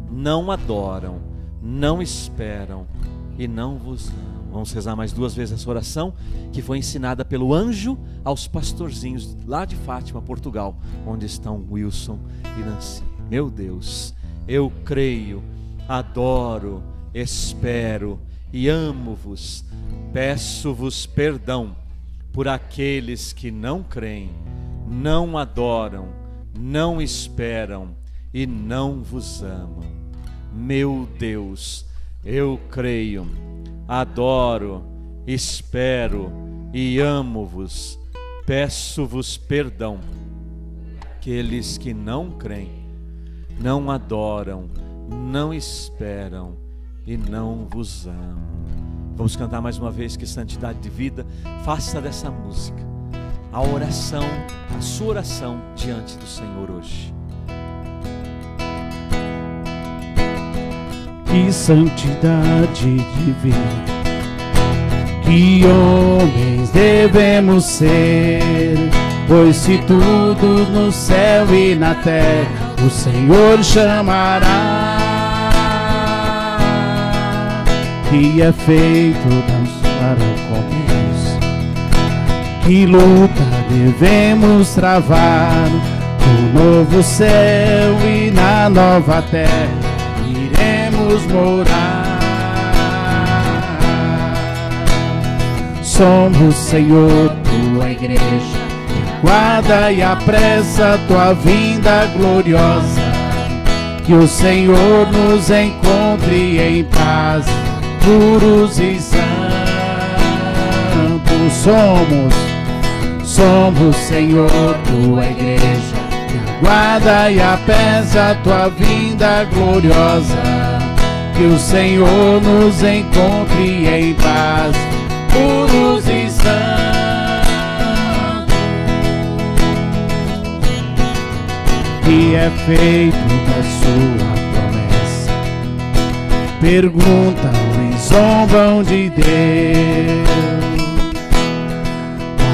não adoram, não esperam e não vos amam. Vamos rezar mais 2 vezes essa oração, que foi ensinada pelo anjo aos pastorzinhos lá de Fátima, Portugal, onde estão Wilson e Nancy. Meu Deus, eu creio, adoro, espero e amo-vos. Peço-vos perdão por aqueles que não creem, não adoram, não esperam e não vos amam. Meu Deus, eu creio, adoro, espero e amo-vos. Peço-vos perdão aqueles que não creem, não adoram, não esperam e não vos amam. Vamos cantar mais uma vez que santidade de vida. Faça dessa música a oração, a sua oração diante do Senhor hoje. Que santidade de vida, que homens devemos ser, pois se tudo no céu e na terra o Senhor chamará, que é feito dançar com Deus. Que luta devemos travar no novo céu e na nova terra iremos morar. Somos, Senhor, tua igreja, que guarda e apressa tua vinda gloriosa. Que o Senhor nos encontre em paz, puros e santos. Somos, Senhor, tua igreja, que guarda e apressa tua vinda gloriosa. Que o Senhor nos encontre em paz, puros e santos. Que é feito da sua promessa, perguntam e zombam de Deus,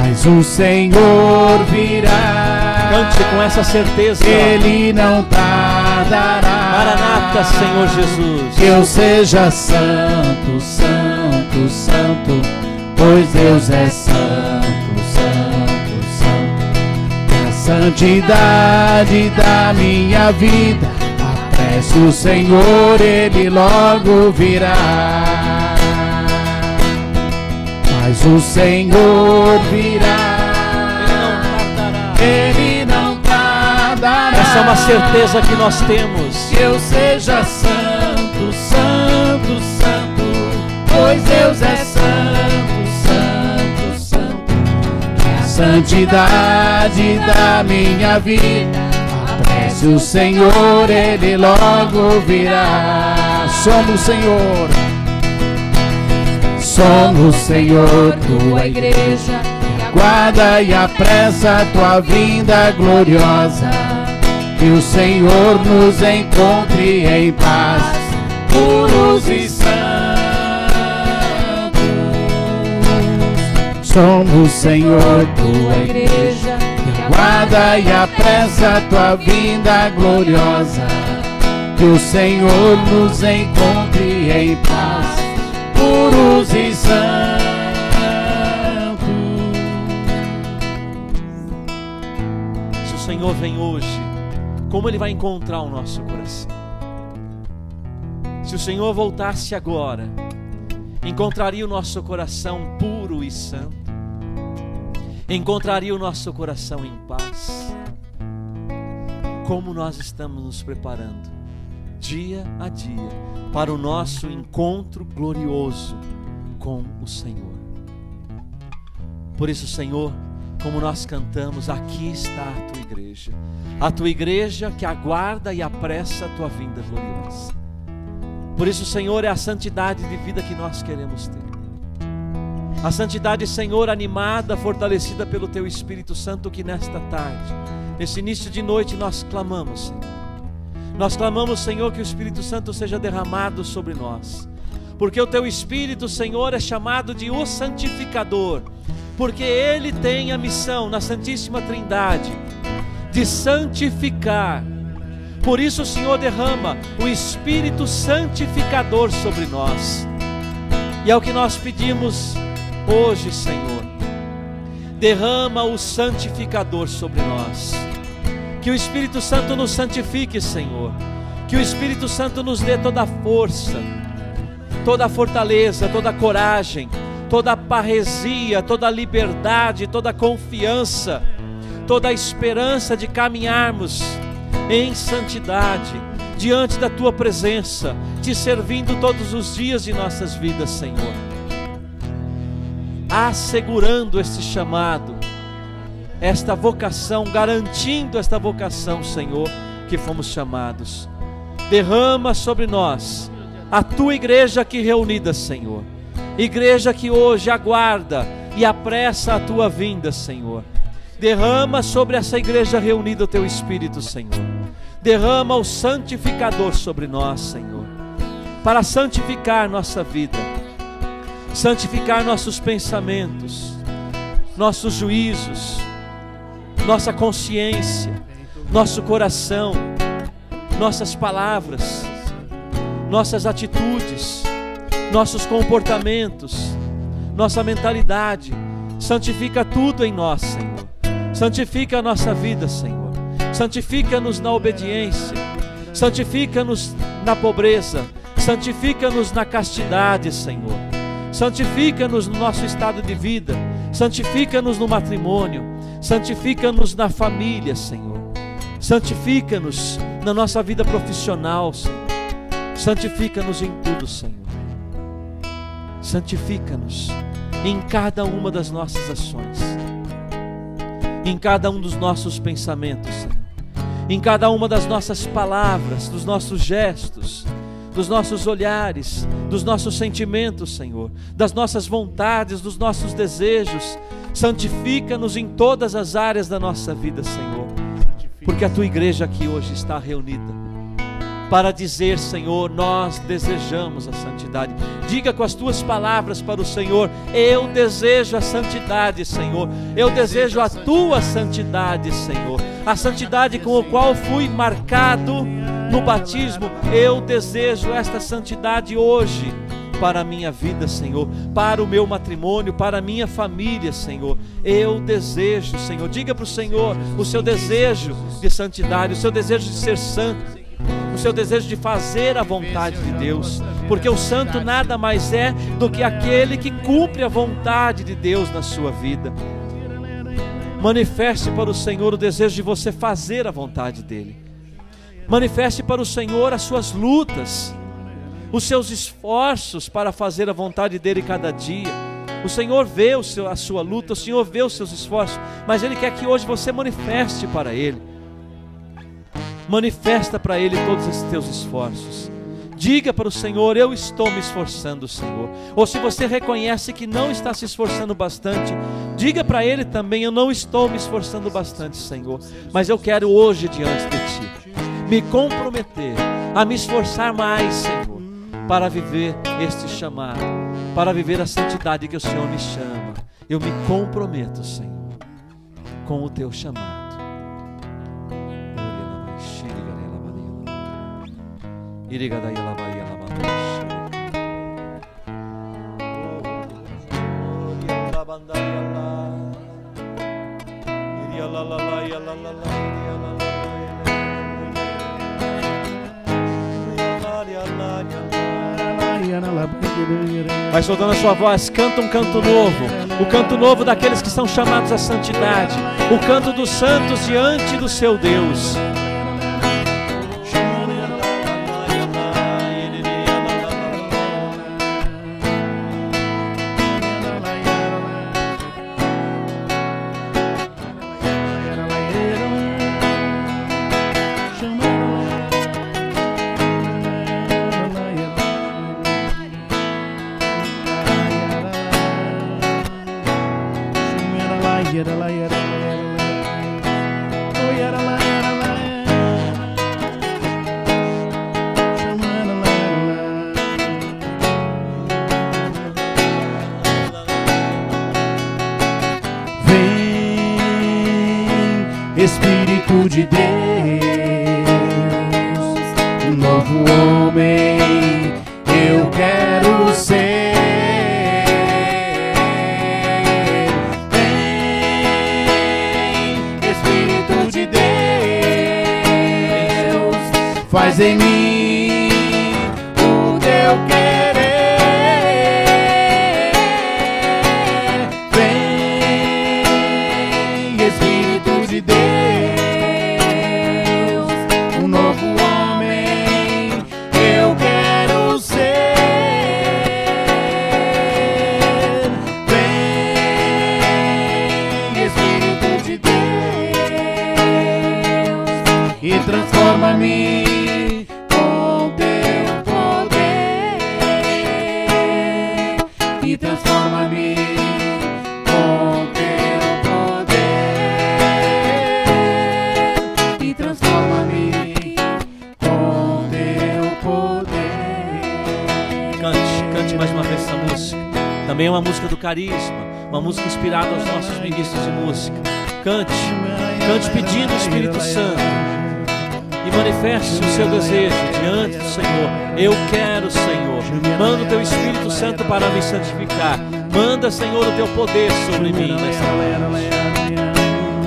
mas o Senhor virá. Cante com essa certeza. Ele não tardará. Maranata, Senhor Jesus. Que eu seja santo, santo, santo, pois Deus é santo, santo, santo. Que a santidade da minha vida apresse o Senhor, Ele logo virá. Mas o Senhor virá, Ele não tardará. Essa é uma certeza que nós temos. Que eu seja santo, santo, santo, pois Deus é santo, santo, santo. Que a santidade da minha vida apresse o Senhor, Ele logo virá. Somos, Senhor, somos, Senhor, tua igreja, que aguarda e apressa tua vinda gloriosa. Que o Senhor nos encontre em paz, puros e santos. Somos, Senhor, tua igreja, que aguarda e apressa tua vinda gloriosa. Que o Senhor nos encontre em paz, puros e santos. Se o Senhor vem hoje, como Ele vai encontrar o nosso coração? Se o Senhor voltasse agora, encontraria o nosso coração puro e santo? Encontraria o nosso coração em paz? Como nós estamos nos preparando, dia a dia, para o nosso encontro glorioso com o Senhor. Por isso, Senhor, como nós cantamos, aqui está a tua igreja que aguarda e apressa a tua vinda gloriosa. Por isso, Senhor, é a santidade de vida que nós queremos ter. A santidade, Senhor, animada, fortalecida pelo teu Espírito Santo, que nesta tarde, nesse início de noite, nós clamamos, Senhor. Nós clamamos, Senhor, que o Espírito Santo seja derramado sobre nós, porque o teu Espírito, Senhor, é chamado de o santificador, porque ele tem a missão na Santíssima Trindade de santificar. Por isso, o Senhor derrama o Espírito santificador sobre nós, e é o que nós pedimos hoje, Senhor. Derrama o santificador sobre nós. Que o Espírito Santo nos santifique, Senhor. Que o Espírito Santo nos dê toda a força, toda a fortaleza, toda a coragem, toda a parresia, toda a liberdade, toda a confiança, toda a esperança de caminharmos em santidade diante da tua presença, te servindo todos os dias de nossas vidas, Senhor. Assegurando este chamado, esta vocação, garantindo esta vocação, Senhor, que fomos chamados. Derrama sobre nós a tua igreja aqui reunida, Senhor. Igreja que hoje aguarda e apressa a tua vinda, Senhor. Derrama sobre essa igreja reunida o teu Espírito, Senhor. Derrama o santificador sobre nós, Senhor. para santificar nossa vida, santificar nossos pensamentos, nossos juízos, nossa consciência, nosso coração, nossas palavras, nossas atitudes, nossos comportamentos, nossa mentalidade. Santifica tudo em nós, Senhor. Santifica a nossa vida, Senhor. Santifica-nos na obediência, santifica-nos na pobreza, santifica-nos na castidade, Senhor. Santifica-nos no nosso estado de vida, santifica-nos no matrimônio, santifica-nos na família, Senhor. Santifica-nos na nossa vida profissional, Senhor. Santifica-nos em tudo, Senhor. Santifica-nos em cada uma das nossas ações, em cada um dos nossos pensamentos, Senhor. Em cada uma das nossas palavras, dos nossos gestos, dos nossos olhares, dos nossos sentimentos, Senhor, das nossas vontades, dos nossos desejos. Santifica-nos em todas as áreas da nossa vida, Senhor, porque a Tua igreja aqui hoje está reunida para dizer, Senhor, nós desejamos a santidade. Diga com as Tuas palavras para o Senhor: eu desejo a santidade, Senhor. Eu desejo a Tua santidade, Senhor. A santidade com a qual fui marcado no batismo. Eu desejo esta santidade hoje para a minha vida, Senhor, para o meu matrimônio, para a minha família, Senhor. Eu desejo, Senhor. Diga para o Senhor o seu desejo de santidade, o seu desejo de ser santo, o seu desejo de fazer a vontade de Deus, porque o santo nada mais é do que aquele que cumpre a vontade de Deus na sua vida. Manifeste para o Senhor o desejo de você fazer a vontade dEle. Manifeste para o Senhor as suas lutas, os seus esforços para fazer a vontade dEle cada dia. O Senhor vê a sua luta, o Senhor vê os seus esforços, mas Ele quer que hoje você manifeste para Ele. Manifesta para Ele todos esses teus esforços. Diga para o Senhor: eu estou me esforçando, Senhor. Ou se você reconhece que não está se esforçando bastante, diga para Ele também: eu não estou me esforçando bastante, Senhor, mas eu quero hoje, diante de Ti, me comprometer a me esforçar mais, Senhor, para viver este chamado, para viver a santidade que o Senhor me chama. Eu me comprometo, Senhor, com o Teu chamado. Vai soltando a sua voz, canta um canto novo, o canto novo daqueles que são chamados à santidade, o canto dos santos diante do seu Deus. Espírito de Deus, um novo homem eu quero ser. Vem, Espírito de Deus, faz em mim o teu querer. Vem, Espírito de Deus, transforma-me com teu poder. Também é uma música do Carisma, uma música inspirada aos nossos ministros de música. Cante, cante pedindo o Espírito Santo e manifeste o seu desejo diante do Senhor. Eu quero, Senhor, manda o teu Espírito Santo para me santificar. Manda, Senhor, o teu poder sobre mim nessa noite.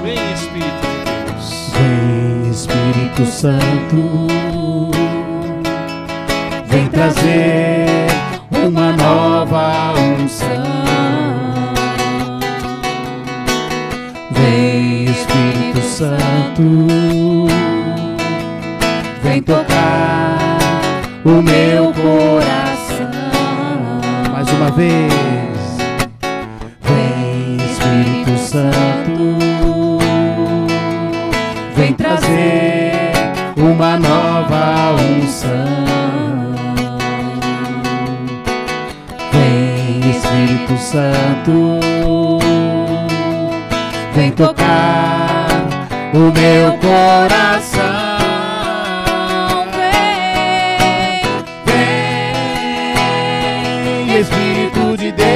Vem, Espírito de Deus. Vem, Espírito Santo, vem trazer uma nova unção. Vem, Espírito Santo, vem tocar o meu coração. Mais uma vez. Vem, Espírito Santo, vem trazer uma nova unção. Vem, Espírito Santo, vem tocar o meu coração. Vem, Espírito de Deus,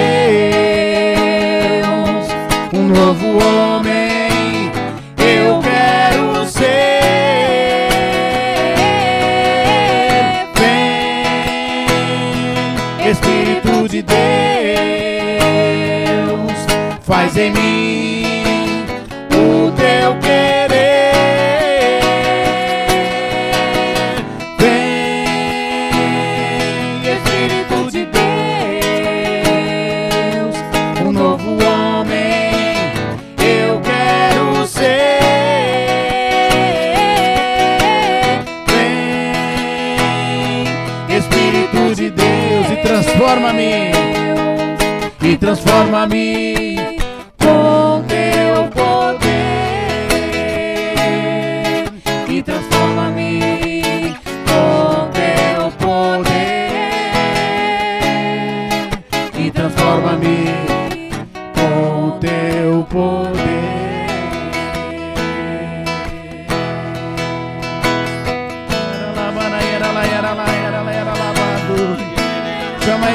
um novo homem eu quero ser. Vem, Espírito de Deus, faz em mim o teu querer. Vem, Espírito de Deus, um novo homem eu quero ser. Vem, Espírito de Deus, e transforma-me, e transforma-me com teu poder, e transforma-me com teu poder, e transforma-me com teu poder. Chama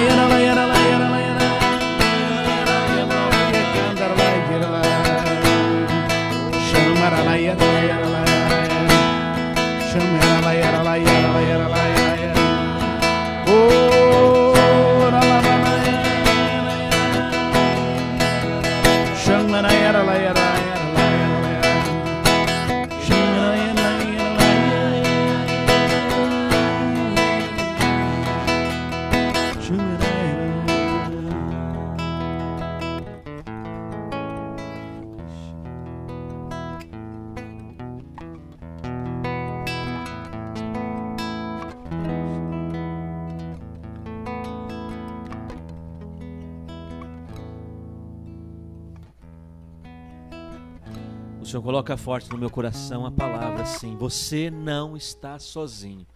O Senhor coloca forte no meu coração a palavra assim: você não está sozinho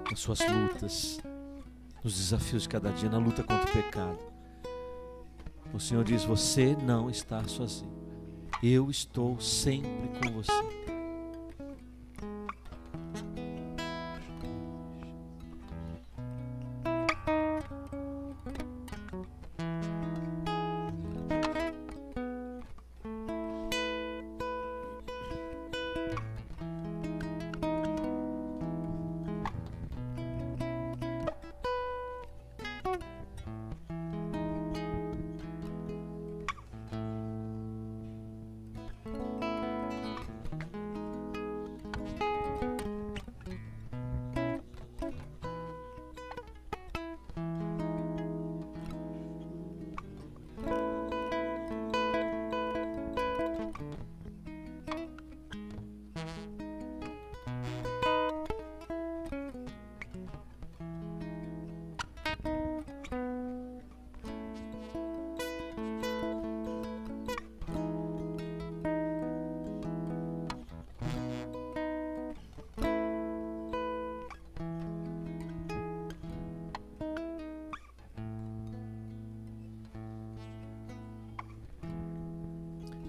nas suas lutas, nos desafios de cada dia, na luta contra o pecado. O Senhor diz: você não está sozinho, eu estou sempre com você.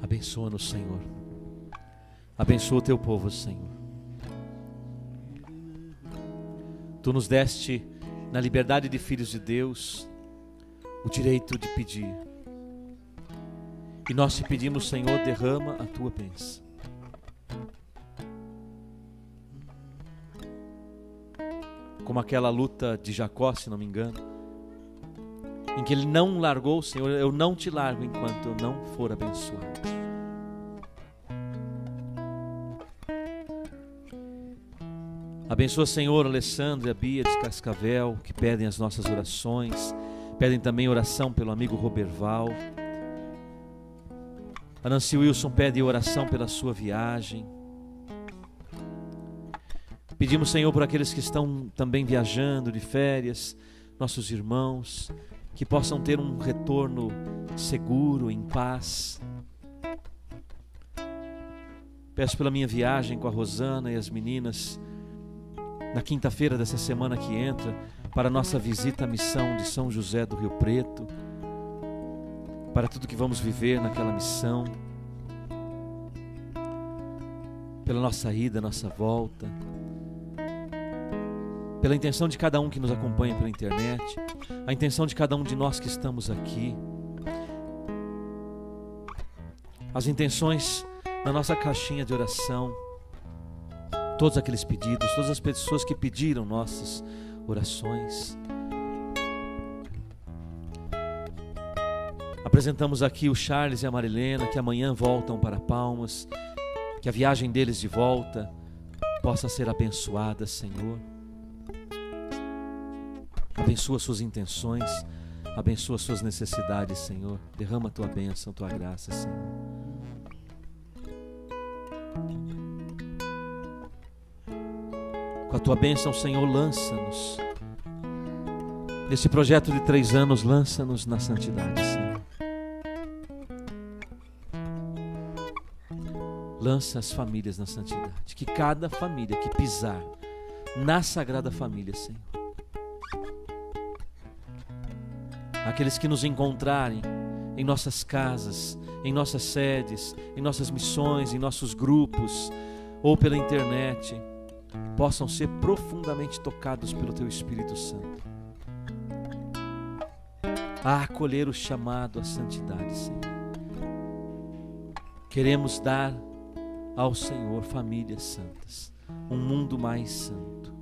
Abençoa-nos, Senhor. Abençoa o teu povo, Senhor. Tu nos deste, na liberdade de filhos de Deus, o direito de pedir. E nós te pedimos, Senhor, derrama a tua bênção. Como aquela luta de Jacó, se não me engano, em que ele não largou, Senhor, eu não te largo enquanto eu não for abençoado. Abençoa, Senhor, Alessandro e a Bia de Cascavel, que pedem as nossas orações, pedem também oração pelo amigo Roberval. A Nancy Wilson pede oração pela sua viagem. Pedimos, Senhor, por aqueles que estão também viajando de férias, nossos irmãos, que possam ter um retorno seguro, em paz. Peço pela minha viagem com a Rosana e as meninas, na quinta-feira dessa semana que entra, para a nossa visita à missão de São José do Rio Preto, para tudo que vamos viver naquela missão, pela nossa ida, nossa volta, pela intenção de cada um que nos acompanha pela internet, a intenção de cada um de nós que estamos aqui, as intenções na nossa caixinha de oração, todos aqueles pedidos, todas as pessoas que pediram nossas orações. Apresentamos aqui o Charles e a Marilena, que amanhã voltam para Palmas, que a viagem deles de volta possa ser abençoada, Senhor. Abençoa suas intenções, abençoa suas necessidades, Senhor. Derrama a tua bênção, a tua graça, Senhor. Com a tua bênção, Senhor, lança-nos nesse projeto de 3 anos, lança-nos na santidade, Senhor. Lança as famílias na santidade, que cada família que pisar na Sagrada Família, Senhor, aqueles que nos encontrarem em nossas casas, em nossas sedes, em nossas missões, em nossos grupos ou pela internet, possam ser profundamente tocados pelo Teu Espírito Santo, a acolher o chamado à santidade, Senhor. Queremos dar ao Senhor famílias santas, um mundo mais santo.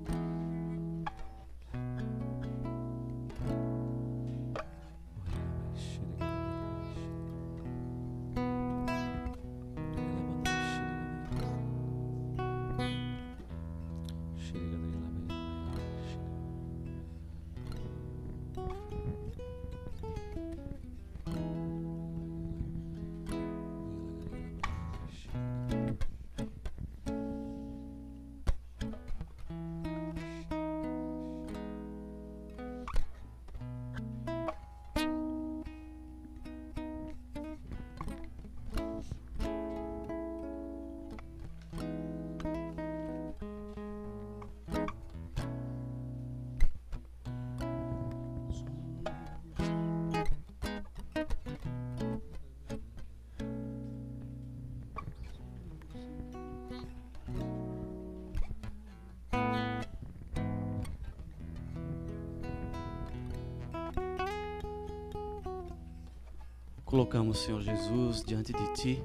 Colocamos, Senhor Jesus, diante de Ti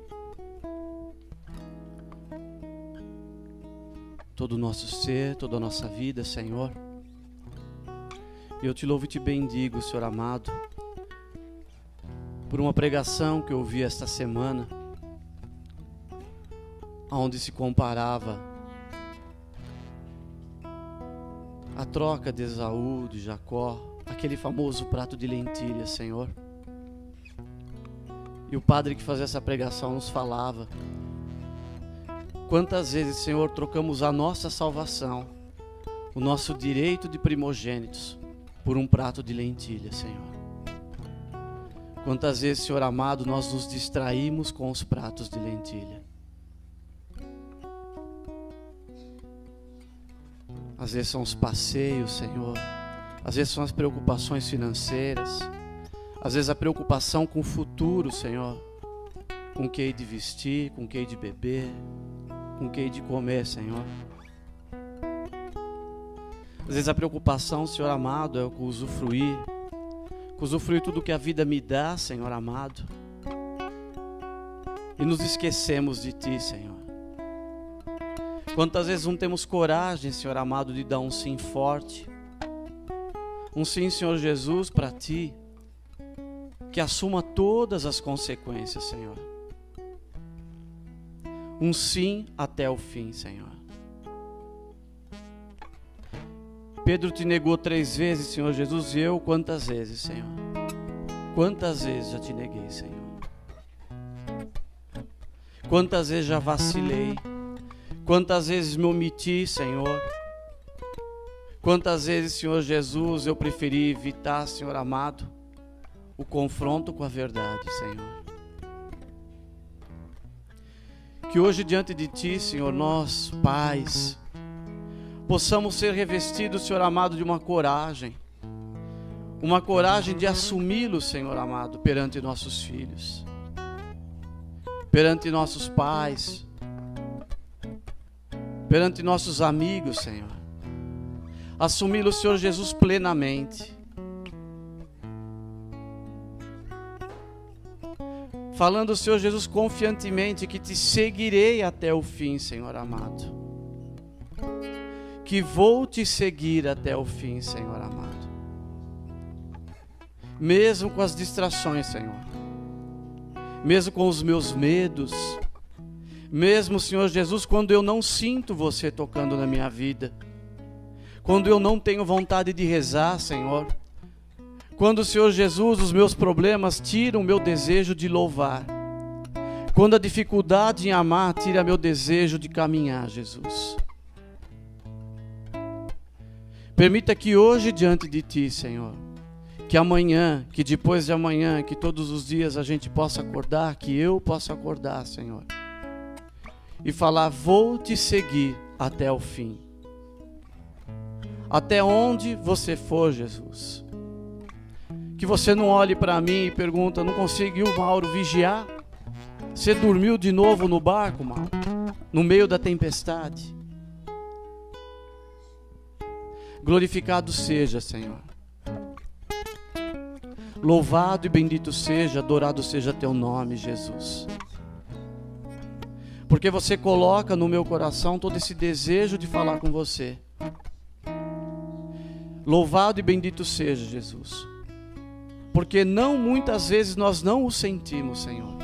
todo o nosso ser, toda a nossa vida, Senhor. E eu Te louvo e Te bendigo, Senhor amado, por uma pregação que eu ouvi esta semana, onde se comparava a troca de Esaú, de Jacó, aquele famoso prato de lentilhas, Senhor. E o padre que fazia essa pregação nos falava: quantas vezes, Senhor, trocamos a nossa salvação, o nosso direito de primogênitos, por um prato de lentilhas, Senhor. Quantas vezes, Senhor amado, nós nos distraímos com os pratos de lentilha. Às vezes são os passeios, Senhor. Às vezes são as preocupações financeiras. Às vezes a preocupação com o futuro, Senhor, com o que hei de vestir, com o que hei de beber, com o que hei de comer, Senhor. Às vezes a preocupação, Senhor amado, é com usufruir, usufruir tudo que a vida me dá, Senhor amado, e nos esquecemos de Ti, Senhor. Quantas vezes não temos coragem, Senhor amado, de dar um sim forte, um sim, Senhor Jesus, para Ti, que assuma todas as consequências, Senhor. Um sim até o fim, Senhor. Pedro te negou 3 vezes, Senhor Jesus, e eu quantas vezes, Senhor? Quantas vezes já te neguei, Senhor? Quantas vezes já vacilei? Quantas vezes me omiti, Senhor? Quantas vezes, Senhor Jesus, eu preferi evitar, Senhor amado, o confronto com a verdade, Senhor. Que hoje diante de Ti, Senhor, nós, pais, possamos ser revestidos, Senhor amado, de uma coragem de assumi-lo, Senhor amado, perante nossos filhos, perante nossos pais, perante nossos amigos, Senhor. Assumi-lo, Senhor Jesus, plenamente. Falando, Senhor Jesus, confiantemente que Te seguirei até o fim, Senhor amado. Que vou Te seguir até o fim, Senhor amado. Mesmo com as distrações, Senhor. Mesmo com os meus medos. Mesmo, Senhor Jesus, quando eu não sinto Você tocando na minha vida. Quando eu não tenho vontade de rezar, Senhor. Quando, Senhor Jesus, os meus problemas tiram o meu desejo de louvar. Quando a dificuldade em amar tira meu desejo de caminhar, Jesus. Permita que hoje diante de Ti, Senhor, que amanhã, que depois de amanhã, que todos os dias a gente possa acordar, que eu possa acordar, Senhor, e falar, vou Te seguir até o fim. Até onde Você for, Jesus. Que Você não olhe para mim e pergunta, não conseguiu, Mauro, vigiar? Você dormiu de novo no barco, Mauro? No meio da tempestade? Glorificado seja, Senhor. Louvado e bendito seja, adorado seja Teu nome, Jesus. Porque Você coloca no meu coração todo esse desejo de falar com Você. Louvado e bendito seja, Jesus. Porque não muitas vezes nós não o sentimos, Senhor.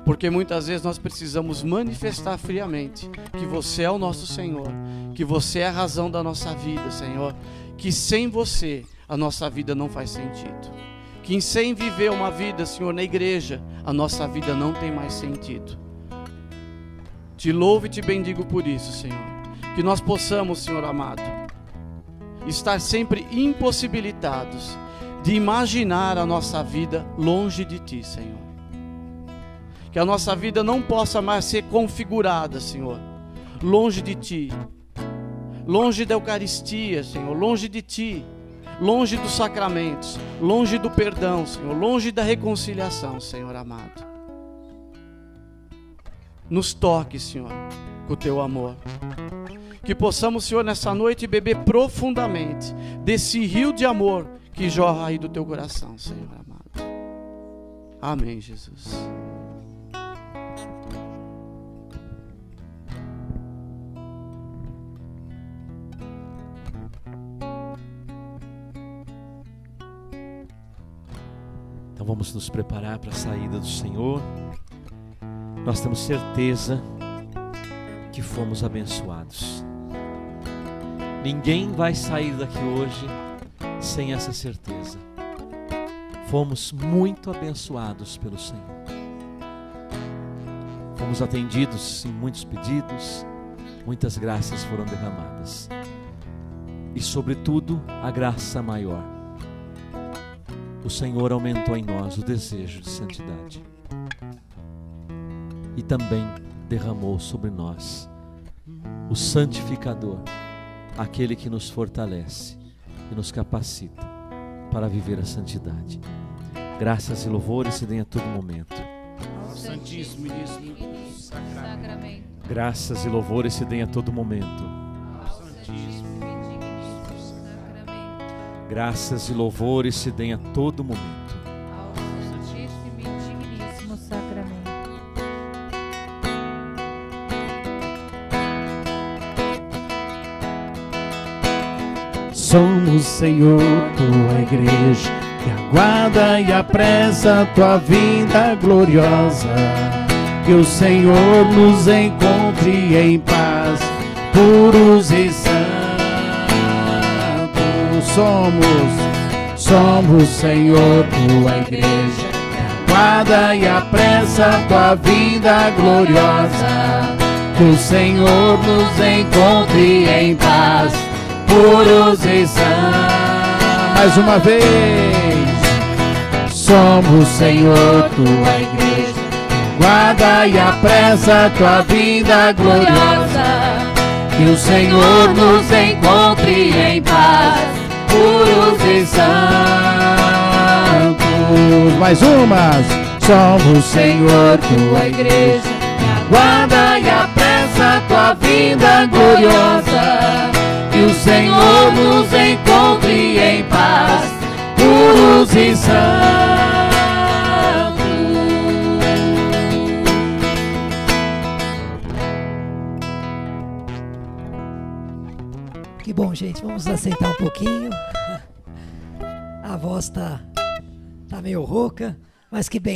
Porque muitas vezes nós precisamos manifestar friamente que Você é o nosso Senhor, que Você é a razão da nossa vida, Senhor. Que sem Você a nossa vida não faz sentido. Que sem viver uma vida, Senhor, na igreja, a nossa vida não tem mais sentido. Te louvo e Te bendigo por isso, Senhor. Que nós possamos, Senhor amado, estar sempre impossibilitados de imaginar a nossa vida longe de Ti, Senhor. Que a nossa vida não possa mais ser configurada, Senhor, longe de Ti, longe da Eucaristia, Senhor, longe de Ti, longe dos sacramentos, longe do perdão, Senhor, longe da reconciliação, Senhor amado. Nos toque, Senhor, com o Teu amor. Que possamos, Senhor, nessa noite beber profundamente desse rio de amor que jorra aí do Teu coração, Senhor amado. Amém, Jesus. Então vamos nos preparar para a saída do Senhor. Nós temos certeza que fomos abençoados. Ninguém vai sair daqui hoje sem essa certeza. Fomos muito abençoados pelo Senhor. Fomos atendidos em muitos pedidos, muitas graças foram derramadas. E sobretudo, a graça maior. O Senhor aumentou em nós o desejo de santidade. E também derramou sobre nós o santificador, aquele que nos fortalece e nos capacita para viver a santidade. Graças e louvores se deem a todo momento. Ao Santíssimo e Sacramento. Graças e louvores se deem a todo momento. Ao Santíssimo e Sacramento. Graças e louvores se deem a todo momento. Ao Santíssimo e Digníssimo Sacramento. Somos, Senhor, tua igreja, que aguarda e apressa tua vinda gloriosa. Que o Senhor nos encontre em paz, puros e santos. Somos, Senhor, tua igreja, que aguarda e apressa tua vinda gloriosa. Que o Senhor nos encontre em paz, puros e santos. Mais uma vez. Somos, Senhor, tua igreja, guarda e apressa tua vinda gloriosa. Que o Senhor nos encontre em paz, puros e santos. Mais umas. Somos, Senhor, tua igreja, guarda e apressa tua vinda gloriosa. Que o Senhor nos encontre em paz, puros e santos. Que bom, gente, vamos aceitar um pouquinho. A voz tá meio rouca, mas que bem.